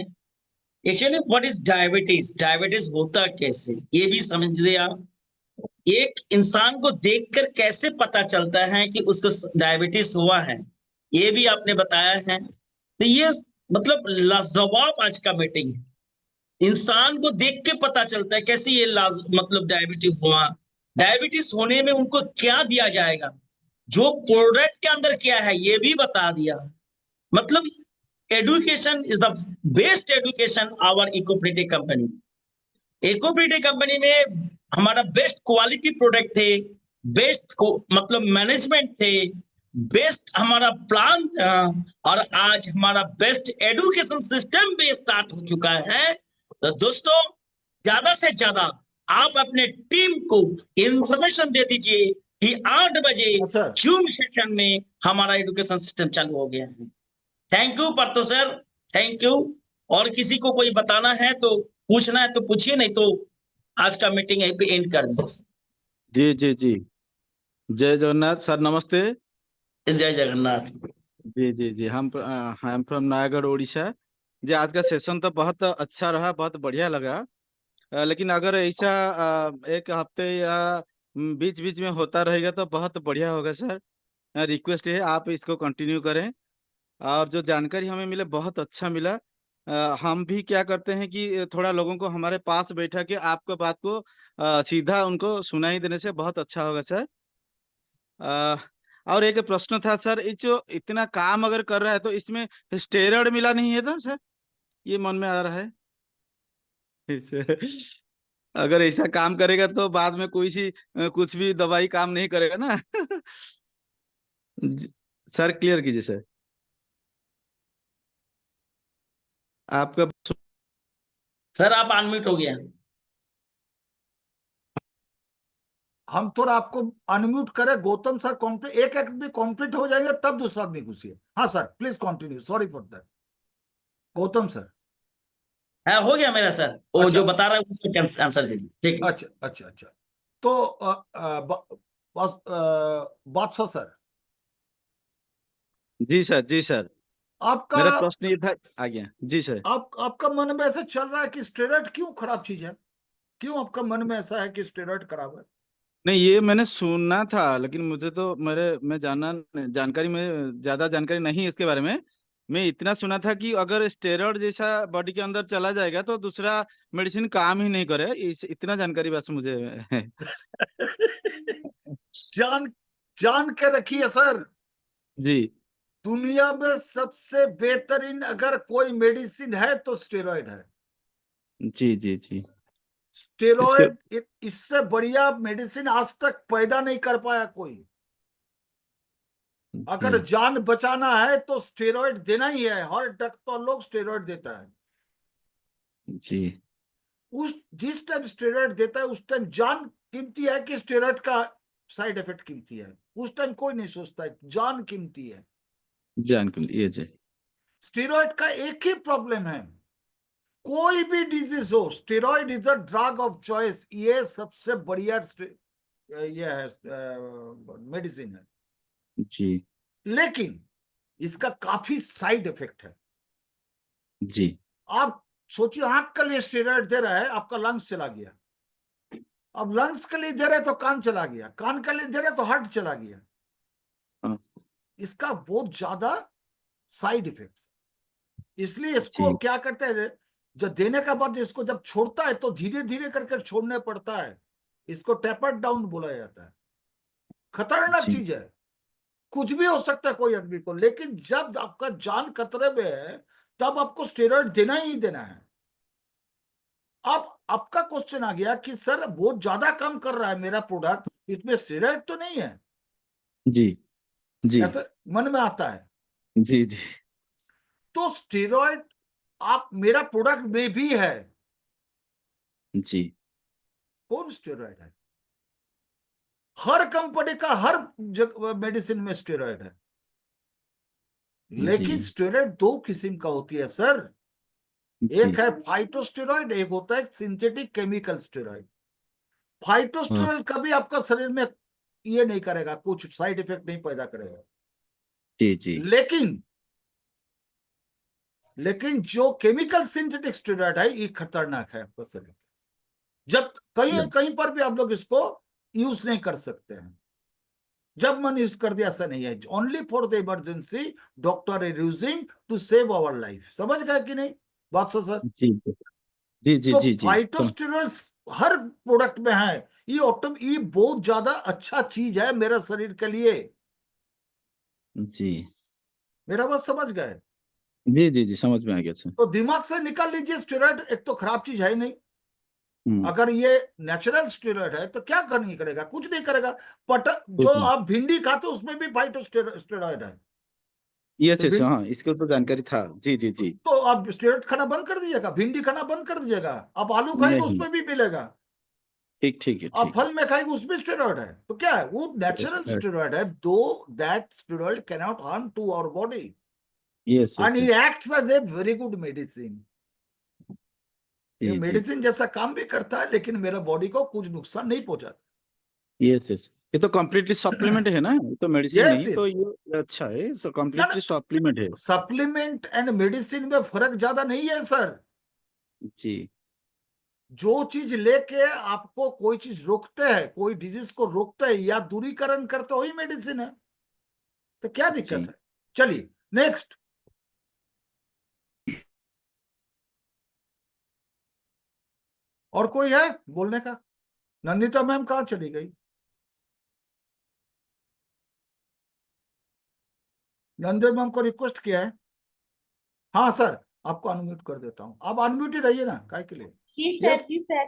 Actually what is diabetes, diabetes होता कैसे ये भी समझ लिया। एक इंसान को देखकर कैसे पता चलता है कि उसको डायबिटीज हुआ है, ये भी आपने बताया है। तो ये मतलब लाजवाब आज का मीटिंग है। इंसान को देख के पता चलता है कैसे ये मतलब डायबिटीज हुआ, डायबिटीज होने में उनको क्या दिया जाएगा, जो प्रोडक्ट के अंदर क्या है ये भी बता दिया। मतलब education is the best education our Ecoprity company. Ecoprity company में हमारा बेस्ट क्वालिटी प्रोडक्ट थे, बेस्ट मतलब मैनेजमेंट थे, बेस्ट हमारा प्लान था, और आज हमारा बेस्ट एडुकेशन सिस्टम भी स्टार्ट हो चुका है। तो दोस्तों, ज्यादा से ज्यादा आप अपने टीम को इंफॉर्मेशन दे दीजिए कि 8 बजे सर। जूम सेशन में हमारा एडुकेशन सिस्टम चालू हो गया है। Thank you Partho sir, thank you. और किसी को कोई बताना है तो पूछना है तो पूछिए, नहीं तो आज का मीटिंग यहीं पे एंड कर दीजिए। जी जी जी, जय जगन्नाथ सर, नमस्ते। जय जगन्नाथ। जी जी जी, हम I am from Nayagarh Orissa. जी, आज का सेशन तो बहुत अच्छा रहा, बहुत बढ़िया लगा। लेकिन अगर ऐसा एक हफ्ते या बीच बीच में होता रहेगा तो बहुत बढ़िया होगा सर। रिक्वेस्ट है आप इसको कंटिन्यू करें। और जो जानकारी हमें मिले बहुत अच्छा मिला। हम भी क्या करते हैं कि थोड़ा लोगों को हमारे पास बैठा के आपको बात को सीधा उनको सुनाई देने से बहुत अच्छा होगा सर। और एक प्रश्न था सर, ये जो इतना काम अगर कर रहा है तो इसमें स्टेरॉइड मिला नहीं है तो सर, ये मन में आ रहा है। अगर ऐसा काम करेगा तो बाद में कोई सी कुछ भी दवाई काम नहीं करेगा ना। सर क्लियर कीजिए सर आपका। सर आप अनम्यूट हो गया। हम थोड़ा आपको अनम्यूट करें। गौतम सर कंप्लीट, एक एक भी कंप्लीट हो जाएंगे तब दूसरा आदमी घुसिए। हाँ sir, please continue, sorry for that. Gautam sir. हाँ हो गया मेरा सर, वो अच्छा। जो बता रहा है उसको आंसर दे दीजिए। ठीक है। अच्छा अच्छा अच्छा। तो बादशाह सर, जी सर, जी सर, आपका मेरा प्रश्न ये था। आ गया जी सर। आपका मन में ऐसा चल रहा है कि स्टेरॉइड क्यों खराब चीज है? क्यों आपका मन में ऐसा है कि स्टेरॉइड खराब है? नहीं, ये मैंने सुना था, लेकिन मुझे तो मैं जानकारी में ज्यादा जानकारी नहीं है इसके बारे में। मैं इतना सुना था कि अगर स्टेरॉइड जैसा बॉडी के अंदर चला जाएगा तो दूसरा मेडिसिन काम ही नहीं करे, इतना जानकारी बस मुझे है। जान जान के रखिए सर, जी दुनिया में सबसे बेहतरीन अगर कोई मेडिसिन है तो स्टेरॉइड है। जी जी जी, स्टेरॉइड इससे बढ़िया मेडिसिन आज तक पैदा नहीं कर पाया कोई। अगर जान बचाना है तो स्टेरॉइड देना ही है। हर डॉक्टर लोग स्टेरॉइड देता है। जी उस जिस टाइम स्टेरॉइड देता है उस टाइम जान कीमती है कि स्टेरॉइड का साइड इफेक्ट कीमती है। उस टाइम कोई नहीं सोचता है, जान कीमती है। ये जी स्टेरॉइड का एक ही प्रॉब्लम है, कोई भी डिजीज हो, steroid is a drug of choice. ये सबसे बढ़िया ये है मेडिसिन है, जी लेकिन इसका काफी साइड इफेक्ट है। जी आप सोचिए, आंख के लिए स्टेरॉइड दे रहा है, आपका लंग्स चला गया। अब लंग्स के लिए दे रहे तो कान चला गया, कान के लिए दे रहे तो हार्ट चला गया। इसका बहुत ज्यादा साइड इफेक्ट्स, इसलिए इसको जी क्या करते हैं, जब देने के बाद इसको जब छोड़ता है तो धीरे धीरे करके छोड़ने पड़ता है, इसको टेपर डाउन बोला जाता है। खतरनाक जी चीज है, कुछ भी हो सकता है कोई आदमी को, लेकिन जब आपका जान खतरे में है तब आपको स्टेरॉइड देना ही देना है। अब आपका क्वेश्चन आ गया कि सर बहुत ज्यादा काम कर रहा है मेरा प्रोडक्ट, इसमें स्टेरॉइड तो नहीं है, जी जी ऐसा मन में आता है। जी जी तो स्टेरॉइड आप मेरा प्रोडक्ट में भी है। जी कौन स्टेरॉइड है? हर कंपनी का हर मेडिसिन में स्टेरॉइड है, लेकिन जी स्टेरॉइड दो किस्म का होती है सर। जी एक है फाइटोस्टेरॉइड, एक होता है सिंथेटिक केमिकल स्टेरॉइड। फाइटोस्टेरॉइड कभी आपका शरीर में ये नहीं करेगा, कुछ साइड इफेक्ट नहीं पैदा करेगा, जी जी लेकिन जो केमिकल सिंथेटिक स्टेरॉइड है ये खतरनाक है आपका शरीर, जब कहीं कहीं पर भी आप लोग इसको यूज नहीं कर सकते हैं, जब मन यूज कर दिया ऐसा नहीं है, only for the emergency doctor is using to save our life. समझ गए कि नहीं बात सर? जी जी जी तो जी जी फाइटोस्टेरॉइड्स हर प्रोडक्ट में है, ये बहुत ज्यादा अच्छा चीज है मेरे शरीर के लिए। जी मेरा बात समझ गए? जी जी जी समझ में आ गया सर। तो दिमाग से निकाल लीजिए, स्टेरॉइड एक तो खराब चीज है ही नहीं। अगर ये नेचुरल स्टेरॉइड है तो क्या नहीं करेगा, कुछ नहीं करेगा। जो कुछ नहीं। आप भिंडी खाते हो उसमें भी फाइटोस्टेरॉइड है, यस तो यस हाँ इसके तो जानकारी था। जी जी जी तो आप स्टेरॉइड खाना बंद कर दीजिएगा, भिंडी खाना बंद कर दीजिएगा, आप आलू खाएंगे नहीं उसमें भी मिलेगा, ठीक ठीक है आप ठीक फल में खाएंगे उसमें स्टेरॉइड है, तो क्या है वो नेचुरल है। स्टेरॉइड है, दो that steroid can not harm to our body yes and yes it yes acts as a very good medicine. ये जी जी मेडिसिन जैसा काम भी करता है, लेकिन मेरा बॉडी को कुछ नुकसान नहीं पहुंचाता। यस यस ये तो कम्प्लीटली सप्लीमेंट है ना, ये तो मेडिसिन यस नहीं, तो ये अच्छा है, तो ना, कम्प्लीटली सप्लीमेंट है। सप्लीमेंट एंड मेडिसिन में फर्क ज्यादा नहीं है सर। जी जो चीज लेके आपको कोई चीज रोकते हैं, कोई डिजीज को रोकते हैं या दूरीकरण करते, वही मेडिसिन है, तो क्या दिक्कत जी है? चलिए नेक्स्ट। और कोई है बोलने का? नंदिता मैम कहाँ चली गई? नंदिता मैम को रिक्वेस्ट किया है। हाँ सर, आपको अनम्यूट कर देता हूँ, आप अनम्यूट ही रहिए ना, काय के लिए। जी Yes. सर, जी सर।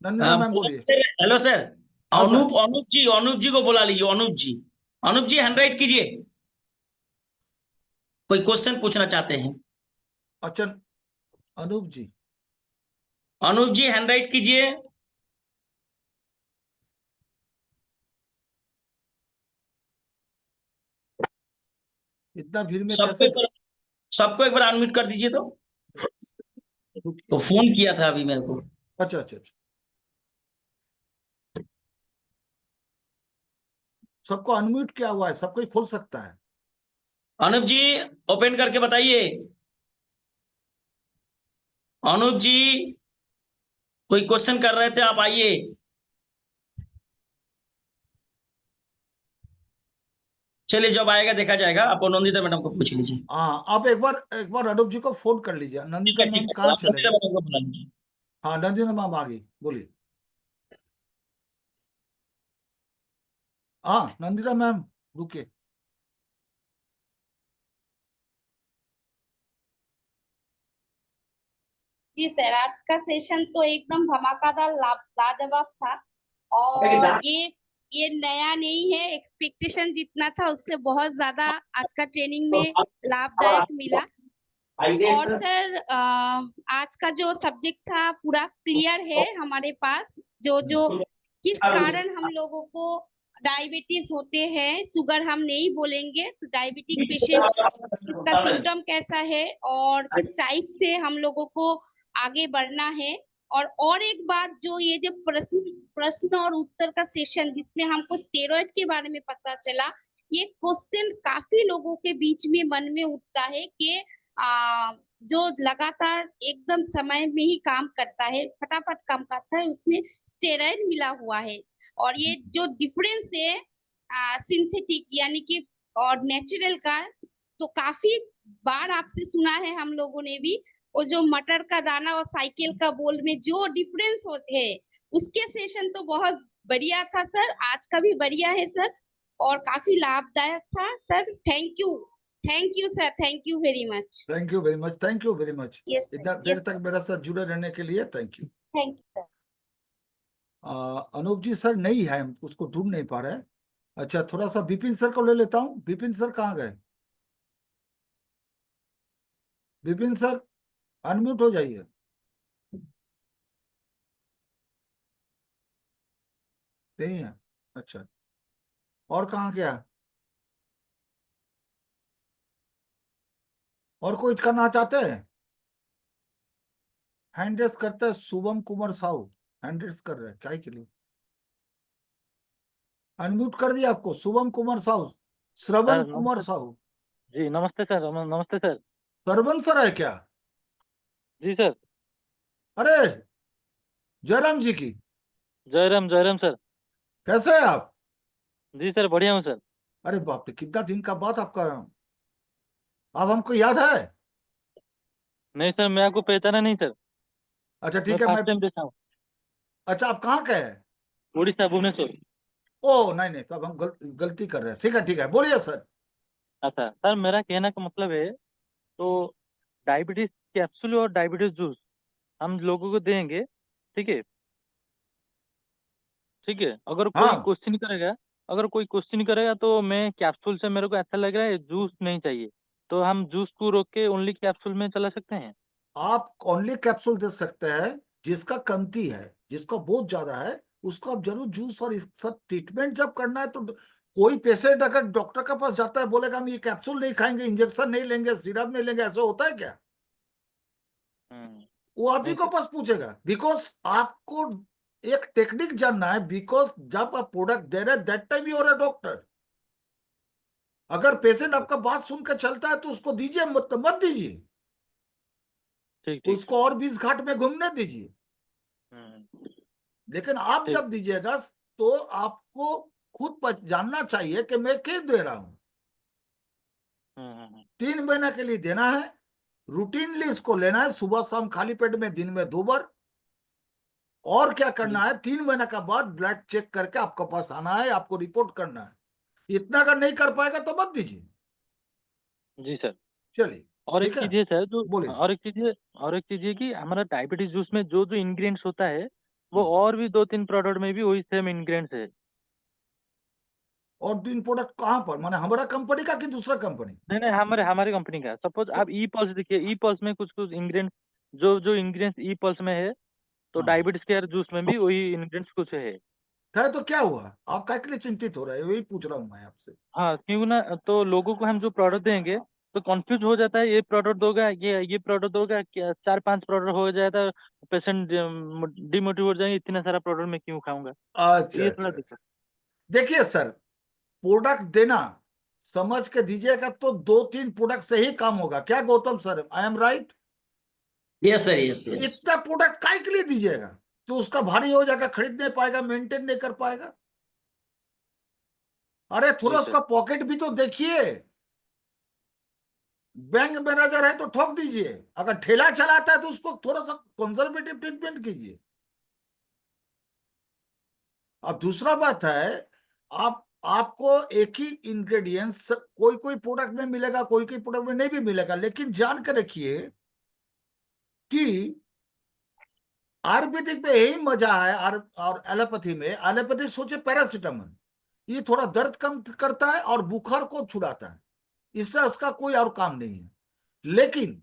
नंदिता मैम बोलिए। हेलो सर, हाँ, सर। अनूप जी को बुला लीजिए। अनूप जी हैंड राइट कीजिए, कोई क्वेश्चन पूछना चाहते हैं। अच्छा अनूप जी, अनूप जी हैंड राइट कीजिए। इतना भीड़ में सबको कैसे? एक बार सबको एक बार अनम्यूट कर दीजिए। तो फोन किया था अभी मेरे को। अच्छा अच्छा अच्छा, सबको अनम्यूट किया हुआ है, सबको ही खोल सकता है। अनूप जी ओपन करके बताइए। अनूप जी कोई क्वेश्चन कर रहे थे, आप आइए। चलिए जब आएगा देखा जाएगा। आप नंदिता मैडम को पूछ लीजिए। हाँ, आप एक बार अनूप जी को फोन कर लीजिए। नंदिता मैम ठीक है सर, कहाँ आप चले नंदिता गए? मैडम को बुला लीजिए। हाँ नंदिता मैम आ गई, बोलिए। हाँ नंदिता मैम रुकिए। जी सर, आज का सेशन तो एकदम धमाकेदार लाजवाब था। और ये नया नहीं है, एक्सपेक्टेशन जितना था उससे बहुत ज्यादा आज का ट्रेनिंग में लाभदायक मिला। और सर आज का जो सब्जेक्ट था पूरा क्लियर है हमारे पास, जो जो किस कारण हम लोगों को डायबिटीज होते हैं। शुगर हम नहीं बोलेंगे, तो डायबिटिक पेशेंट इसका सिम्टम कैसा है और किस टाइप से हम लोगों को आगे बढ़ना है। और एक बात, जो ये जो प्रश्न और उत्तर का सेशन जिसमें हमको स्टेरॉइड के बारे में पता चला, ये क्वेश्चन काफी लोगों के बीच में मन में उठता है कि जो लगातार एकदम समय में ही काम करता है, फटाफट काम करता है, उसमें स्टेरॉइड मिला हुआ है। और ये जो डिफरेंस है सिंथेटिक यानी कि और नेचुरल का, तो काफी बार आपसे सुना है हम लोगों ने भी, वो जो मटर का दाना और साइकिल का बोल में जो डिफरेंस होते हैं, उसके सेशन तो बहुत बढ़िया था सर, आज का भी बढ़िया है सर, और काफी लाभदायक था sir. Thank you sir, thank you very much. Thank you very much, thank you very much, yes इतना सर, देर यस तक मेरे साथ जुड़े रहने के लिए thank you. Thank you sir. Anoop ji sir नहीं है, हम उसको ढूंढ नहीं पा रहे हैं। अच्छा, थोड़ा सा विपिन सर को ले लेता हूँ। विपिन सर कहाँ गए? विपिन सर अनम्यूट हो जाइए। नहीं है, अच्छा। और कहाँ गया? और कोई करना चाहते हैं? हैंड रेस करते हैं शुभम कुमार साहू, हैंड रेस कर रहे हैं क्या के लिए? अनम्यूट कर दिया आपको, शुभम कुमार साहू, श्रवण सर कुमार नमस्ते साहू। जी, नमस्ते सर, नमस्ते सर। श्रवण सर है क्या? जी सर। अरे जयराम जी की, जयराम सर। कैसे हैं आप? जी सर, बढ़िया हूँ सर। अरे बाप रे, कितना दिन का बाद आपका, आप हमको याद है? नहीं सर, मैं आपको पहचाना नहीं सर, अच्छा मैं ठीक है, मैं, फर्स्ट टाइम देखा हूँ। अच्छा आप कहाँ के हैं? उड़ीसा, भुवनेश्वर। ओ नहीं नहीं, तब हम गलती कर रहे हैं। ठीक है, बोलिए सर। अच्छा सर, मेरा कहने का मतलब है, तो डायबिटीज कैप्सूल और डायबिटीज जूस हम लोगों को देंगे, ठीक है? ठीक है, अगर कोई हाँ, क्वेश्चन करेगा, अगर कोई क्वेश्चन करेगा तो मैं कैप्सूल से मेरे को अच्छा लग रहा है, जूस नहीं चाहिए, तो हम जूस को रोक के ओनली कैप्सूल में चला सकते हैं? आप ओनली कैप्सूल दे सकते हैं। जिसका कमती है, जिसका बहुत ज्यादा है, उसको आप जरूर जूस, और इस सब ट्रीटमेंट जब करना है तो कोई पेशेंट अगर डॉक्टर के पास जाता है, बोलेगा हम ये कैप्सूल नहीं खाएंगे, इंजेक्शन नहीं लेंगे, सिरप नहीं लेंगे, ऐसा होता है क्या? वो आप ही नहीं को सर। पास पूछेगा, बिकॉज आपको एक टेक्निक जानना है। बिकॉज जब आप प्रोडक्ट दे रहे हैं, that time you are a doctor. अगर पेशेंट आपका बात सुनकर चलता है तो उसको दीजिए, मत दीजिए, ठीक ठीक। उसको और 20 घाट में घूमने दीजिए। हम्म, लेकिन आप ठीक। जब दीजिएगा तो आपको खुद जानना चाहिए कि मैं क्या दे रहा हूं। हम्म। 3 महीना के लिए देना है, रूटीनली इसको लेना है, सुबह शाम खाली पेट में, दिन में 2 बार। और क्या करना है, 3 महीना के बाद ब्लड चेक करके आपके पास आना है, आपको रिपोर्ट करना है। इतना अगर नहीं कर पाएगा तो मत दीजिए। जी सर। चलिए, और एक ठीक है, चीज है सर, जो बोलिए। और एक चीज है कि हमारा डायबिटीज जूस में जो जो इंग्रेडिएंट्स होता है, वो हम्म। और भी 2-3 प्रोडक्ट में भी वही सेम इंग्रेडिएंट्स है। और 3 प्रोडक्ट कहाँ पर, माने हमारा कंपनी का कि दूसरा कंपनी? नहीं नहीं, हमारे हमारे कंपनी का। सपोज तो आप ई पल्स देखिए, ई पल्स में कुछ कुछ इंग्रेडिएंट्स, जो जो इंग्रेडिएंट्स ई पल्स में है, तो हाँ डायबिटीज केयर जूस में भी वही इंग्रेडिएंट्स कुछ है। तो क्या हुआ, आप क्या के लिए चिंतित हो रहे हैं, वही पूछ रहा हूँ मैं आपसे। हाँ, क्यों ना, तो लोगों को हम जो प्रोडक्ट देंगे तो कंफ्यूज हो जाता है, ये प्रोडक्ट दोगा, ये प्रोडक्ट दोगा, क्या 4-5 प्रोडक्ट हो जाता है, पेशेंट डिमोटिवेट हो जाएंगे, इतना सारा प्रोडक्ट मैं क्यों खाऊंगा, तो अच्छा ये थोड़ा अच्छा अच्छा, दिक्कत। देखिए सर, प्रोडक्ट देना समझ के दीजिएगा तो 2-3 प्रोडक्ट से ही काम होगा। क्या Gautam sir, I am right? Yes sir, yes yes. इतना प्रोडक्ट काय के लिए दीजिएगा? तो उसका भारी हो जाएगा, खरीद नहीं पाएगा, मेंटेन नहीं कर पाएगा। अरे थोड़ा जी सर। उसका पॉकेट भी तो देखिए। बैंक मैनेजर है तो ठोक दीजिए, अगर ठेला चलाता है तो उसको थोड़ा सा कंजर्वेटिव ट्रीटमेंट कीजिए। अब दूसरा बात है, आपको एक ही इंग्रेडिएंट्स कोई कोई प्रोडक्ट में मिलेगा, कोई कोई प्रोडक्ट में नहीं भी मिलेगा, लेकिन जान के रखिए कि आयुर्वेदिक में यही मजा है। और एलोपैथी में, एलोपैथी सोचे पैरासीटामोल, ये थोड़ा दर्द कम करता है और बुखार को छुड़ाता है, इससे उसका कोई और काम नहीं है। लेकिन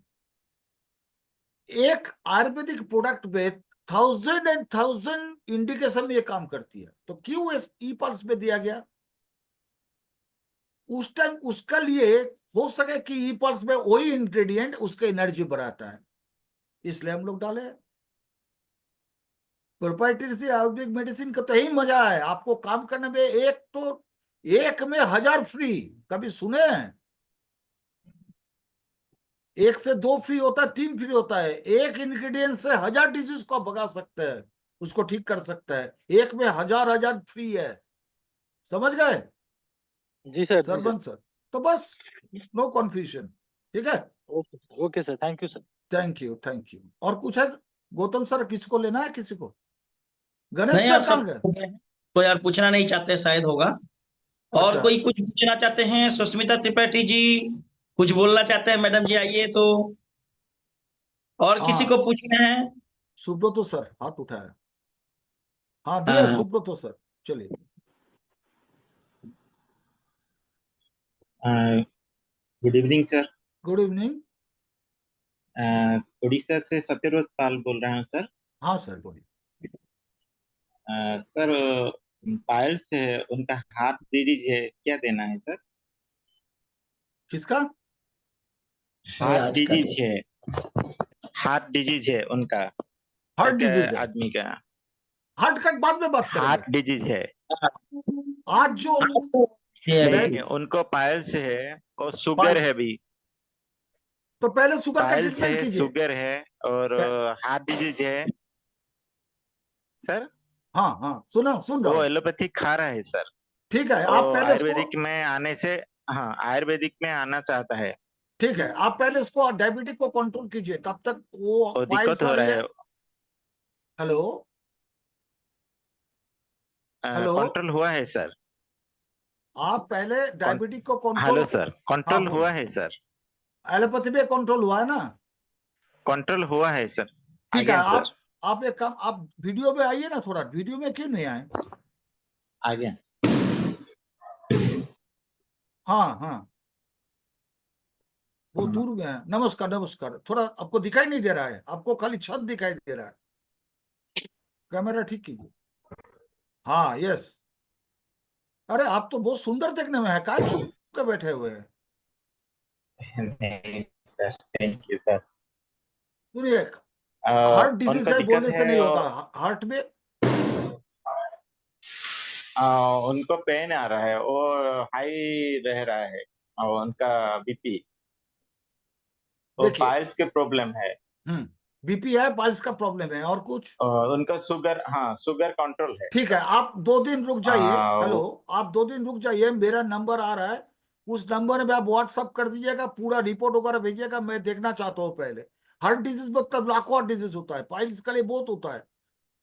एक आयुर्वेदिक प्रोडक्ट में 1000 इंडिकेशन में ये काम करती है, तो क्यों इस ई पल्स में दिया गया? उस टाइम उसका लिए हो सके कि ई पल्स में वही इंग्रेडिएंट उसके एनर्जी बढ़ाता है, इसलिए हम लोग डाले। प्रोप्राइटरी से आयुर्वेदिक मेडिसिन का तो यही मजा है, आपको काम करने में। एक में 1000 फ्री, कभी सुने हैं? 1 से 2 फ्री होता है, 3 फ्री होता है। एक इंग्रेडिएंट से 1000 डिजीज को भगा सकते हैं, उसको ठीक कर सकता है। एक में 1000 फ्री है, समझ गए जी सर। जी सर। सरबंस सर? तो बस नो कंफ्यूजन, ठीक है। Okay sir, thank you sir. Thank you, thank you. और कुछ है गौतम सर, किसको लेना है, किसी को? गणेश नहीं यार, सर कहाँ सब गए? कोई यार पूछना नहीं चाहते शायद होगा। और अच्छा, कोई कुछ पूछना चाहते हैं? सुष्मिता त्रिपाठी जी कुछ बोलना चाहते हैं? मैडम जी आइए तो। और किसी हाँ को पूछना है? सुब्रतो सर हाथ उठाया। हाँ डियर हाँ, सुब्रतो सर, चलिए। Good evening sir. Good evening. Orissa से सत्यव्रत पाल बोल रहा हूँ सर। हाँ सर बोलिए। सर पायल से उनका हाथ दे दीजिए, क्या देना है सर? किसका? अरे हाथ आज का डिजीज है, हाथ डिजीज है उनका, हार्ट एक डिजीज है? आदमी का हार्ट कट बाद में बात हाथ करेंगे। डिजीज है। आज जो नहीं, उनको पायल से है और शुगर है भी। तो पहले शुगर का पायल से ट्रीटमेंट है, कीजिए। शुगर है और हाथ डिजीज है सर। हाँ हाँ सुन रहा वो हूँ। एलोपैथिक खा रहा है सर। ठीक है, आप वो पहले इसको, आयुर्वेदिक में आने से, हाँ आयुर्वेदिक में आना चाहता है। ठीक है आप पहले इसको डायबिटिक को कंट्रोल कीजिए, तब तक वो और पाइल्स दिक्कत हो रहा वाली है। हेलो हेलो, कंट्रोल हुआ है सर। आप पहले डायबिटिक को कंट्रोल। हेलो सर, हाँ कंट्रोल हुआ बोलिए। है सर। एलोपैथी में कंट्रोल हुआ है ना? कंट्रोल हुआ है सर। ठीक है, आगे सर, आप एक काम, आप वीडियो में आइए ना, थोड़ा वीडियो में क्यों नहीं आए? आगे। हाँ हाँ वो दूर में है। नमस्कार नमस्कार, थोड़ा आपको दिखाई नहीं दे रहा है, आपको खाली छत दिखाई दे रहा है। कैमरा ठीक कीजिए। हाँ यस। अरे आप तो बहुत सुंदर देखने में है, काय छुप के बैठे हुए हैं? नहीं सर, थैंक यू सर। सुनिए, हार्ट डिजीज उनको है दिक्कत बोलने से है नहीं होगा। और हार्ट में उनको पेन आ रहा है और हाई रह रहा है और उनका बीपी और देखिए, पाइल्स के प्रॉब्लम है बीपी है, पाइल्स का प्रॉब्लम है, और कुछ? और उनका शुगर, हाँ शुगर कंट्रोल है। ठीक है, आप 2 दिन रुक जाइए। हेलो, वो- आप 2 दिन रुक जाइए, मेरा नंबर आ रहा है, उस नंबर में आप व्हाट्सअप कर दीजिएगा, पूरा रिपोर्ट वगैरह भेजिएगा, मैं देखना चाहता हूँ पहले। हार्ट डिजीज मतलब लाखों हार्ट डिजीज होता है, पाइल्स के लिए बहुत होता है,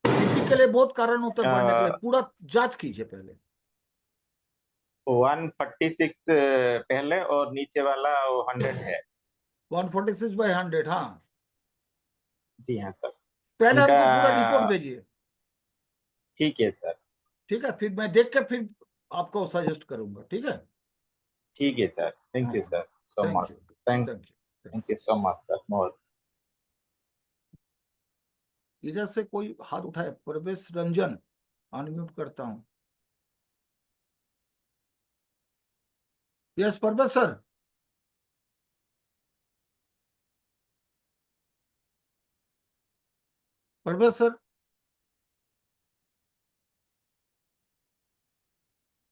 बीपी के लिए बहुत कारण होते हैं बढ़ने के लिए, पूरा जांच कीजिए पहले। 146 पहले और नीचे वाला वो 100 है। 146/100, हाँ। जी हाँ सर। पहले उनका हमको पूरा रिपोर्ट भेजिए। ठीक है सर। ठीक है, फिर मैं देख के फिर आपको सजेस्ट करूंगा, ठीक है। ठीक है सर, थैंक यू हाँ sir so thank you, much. Thank thank you. Thank you so much sir more. इधर से कोई हाथ उठाए? प्रवेश रंजन, अनम्यूट करता हूँ। यस प्रवेश सर। प्रवेश सर,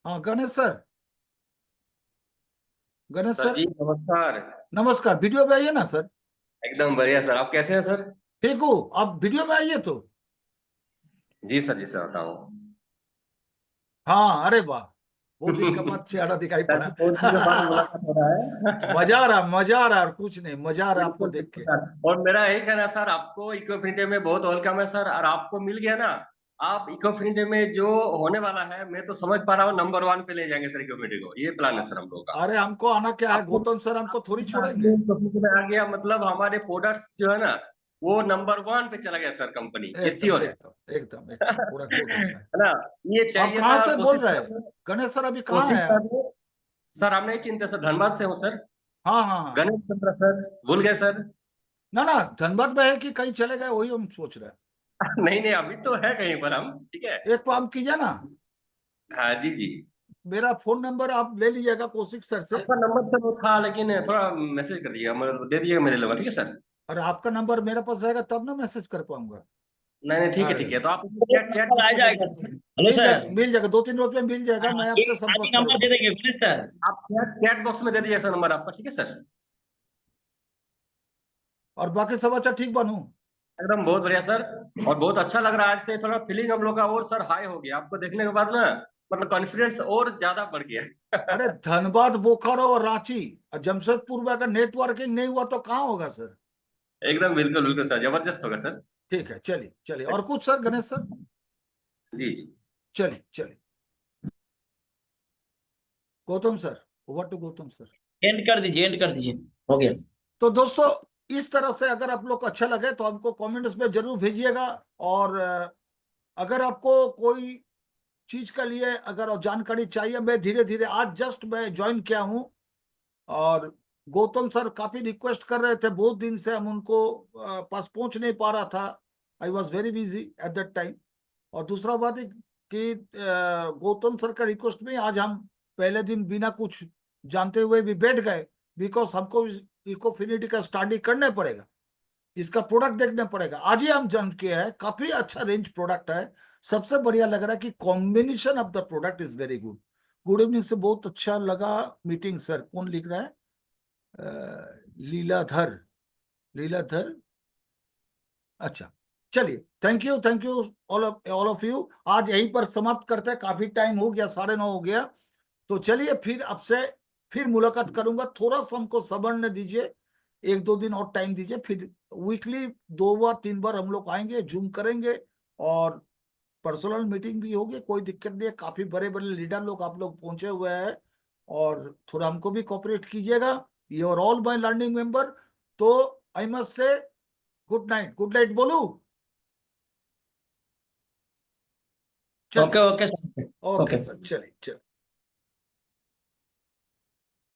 हाँ Ganesh sir. Ganesh sir sir ji नमस्कार। नमस्कार, वीडियो में आइए ना सर। एकदम बढ़िया सर, आप कैसे हैं सर? ठीक हूँ, आप वीडियो में आइए तो। जी सर आता हूँ। हाँ अरे वाह, बहुत दिन के बाद चेहरा दिखाई सर पड़ा। जी बहुत दिन के बाद मुलाकात हो रहा है। मजा आ रहा है, और कुछ नहीं, मजा आ रहा है आपको बिल्कुल देख बिल्कुल के। सर, और मेरा यही कहना है सर, आपको इको फ्रेंडे में बहुत वेलकम है सर, और आपको मिल गया ना, आप इको फ्रेंडे में जो होने वाला है, मैं तो समझ पा रहा हूँ नंबर 1 पे ले जाएंगे सर इको फ्रेंडे को, ये प्लान है सर हम लोगों का। अरे हमको आना क्या है, आपको गौतम सर हमको थोड़ी छोड़ेंगे। में आ गया मतलब हमारे प्रोडक्ट्स जो है ना, वो नंबर 1 पे चला गया सर, कंपनी ये एकदम श्योर है। एकदम एकदम एकदम, पूरा बहुत अच्छा है। है ना, ये आप चाहिए कहाँ था, से बोल कोशिश रहे कर हैं? रहे हैं। गणेश सर अभी कहाँ कोशिश है कर आप? रहे हैं। सर हम नहीं चिंता सर, धनबाद से हूँ सर। हाँ हाँ हाँ। गणेश चंद्र सर, भूल गए सर? ना ना, धनबाद में है कि कहीं चले गए, वही हम सोच रहे हैं। नहीं नहीं, अभी तो है कहीं पर हम, ठीक है। एक काम कीजिए ना, हाँ जी जी। मेरा फोन नंबर आप ले लीजिएगा कौशिक सर से। आपका नंबर सर वो था, लेकिन थोड़ा मैसेज कर दिया, मतलब दे दिएगा मेरे लोग, ठीक है सर। और आपका नंबर मेरे पास रहेगा तब ना मैसेज कर पाऊंगा। नहीं नहीं, ठीक है अरे ठीक है, तो आप चैट चैट आ जाएगा। हेलो सर, मिल जाएगा 2-3 रोज में मिल जाएगा, मैं ये आपसे आज ही संपर्क नंबर दे करूंगा। देंगे प्लीज सर। आप चैट चैट बॉक्स में दे दीजिए सर नंबर आपका, ठीक है सर। और बाकी समाचार ठीक बनू? एकदम बहुत बढ़िया सर, और बहुत अच्छा लग रहा है, आज से थोड़ा फीलिंग हम लोग का और सर हाई हो गया आपको देखने के बाद ना, मतलब कॉन्फिडेंस और ज्यादा बढ़ गया है। अरे धनबाद, बोकारो और रांची और जमशेदपुर में अगर नेटवर्किंग नहीं हुआ तो कहाँ होगा सर? एकदम बिल्कुल बिल्कुल सर, जबरदस्त होगा सर। ठीक है, चलिए चलिए। और कुछ सर, गणेश सर? जी चलिए चलिए। Gautam sir, over to Gautam sir. End कर दीजिए, हो गया। तो दोस्तों, इस तरह से अगर आप लोग को अच्छा लगे तो हमको कमेंट्स में जरूर भेजिएगा। और अगर आपको कोई चीज के लिए अगर जानकारी चाहिए, मैं धीरे धीरे आज जस्ट मैं ज्वाइन किया हूं, और गौतम सर काफी रिक्वेस्ट कर रहे थे बहुत दिन से, हम उनको पास पहुंच नहीं पा रहा था। I was very busy at that time. और दूसरा बात है कि गौतम सर का रिक्वेस्ट में आज हम पहले दिन बिना कुछ जानते हुए भी बैठ गए, बिकॉज हमको इकोफिनिटी का स्टडी करना पड़ेगा, इसका प्रोडक्ट देखना पड़ेगा। आज ही हम जान के है, काफी अच्छा रेंज प्रोडक्ट है। सबसे बढ़िया लग रहा है कि combination of the product is very good. Good evening से बहुत अच्छा लगा मीटिंग सर। कौन लिख रहा है? लीलाधर। अच्छा, चलिए, thank you all of you. आज यहीं पर समाप्त करते हैं, काफी टाइम हो गया, 9:30 हो गया। तो चलिए फिर आपसे फिर मुलाकात करूंगा। थोड़ा सा हमको सब्र दीजिए, 1-2 दिन और टाइम दीजिए। फिर वीकली 2 बार 3 बार हम लोग आएंगे, जूम करेंगे और पर्सनल मीटिंग भी होगी, कोई दिक्कत नहीं है। काफी बड़े बड़े लीडर लोग आप लोग पहुंचे हुए हैं, और थोड़ा हमको भी कोऑपरेट कीजिएगा। You are all my learning member. तो I must say good night बोलू? ओके ओके सर, चलिए।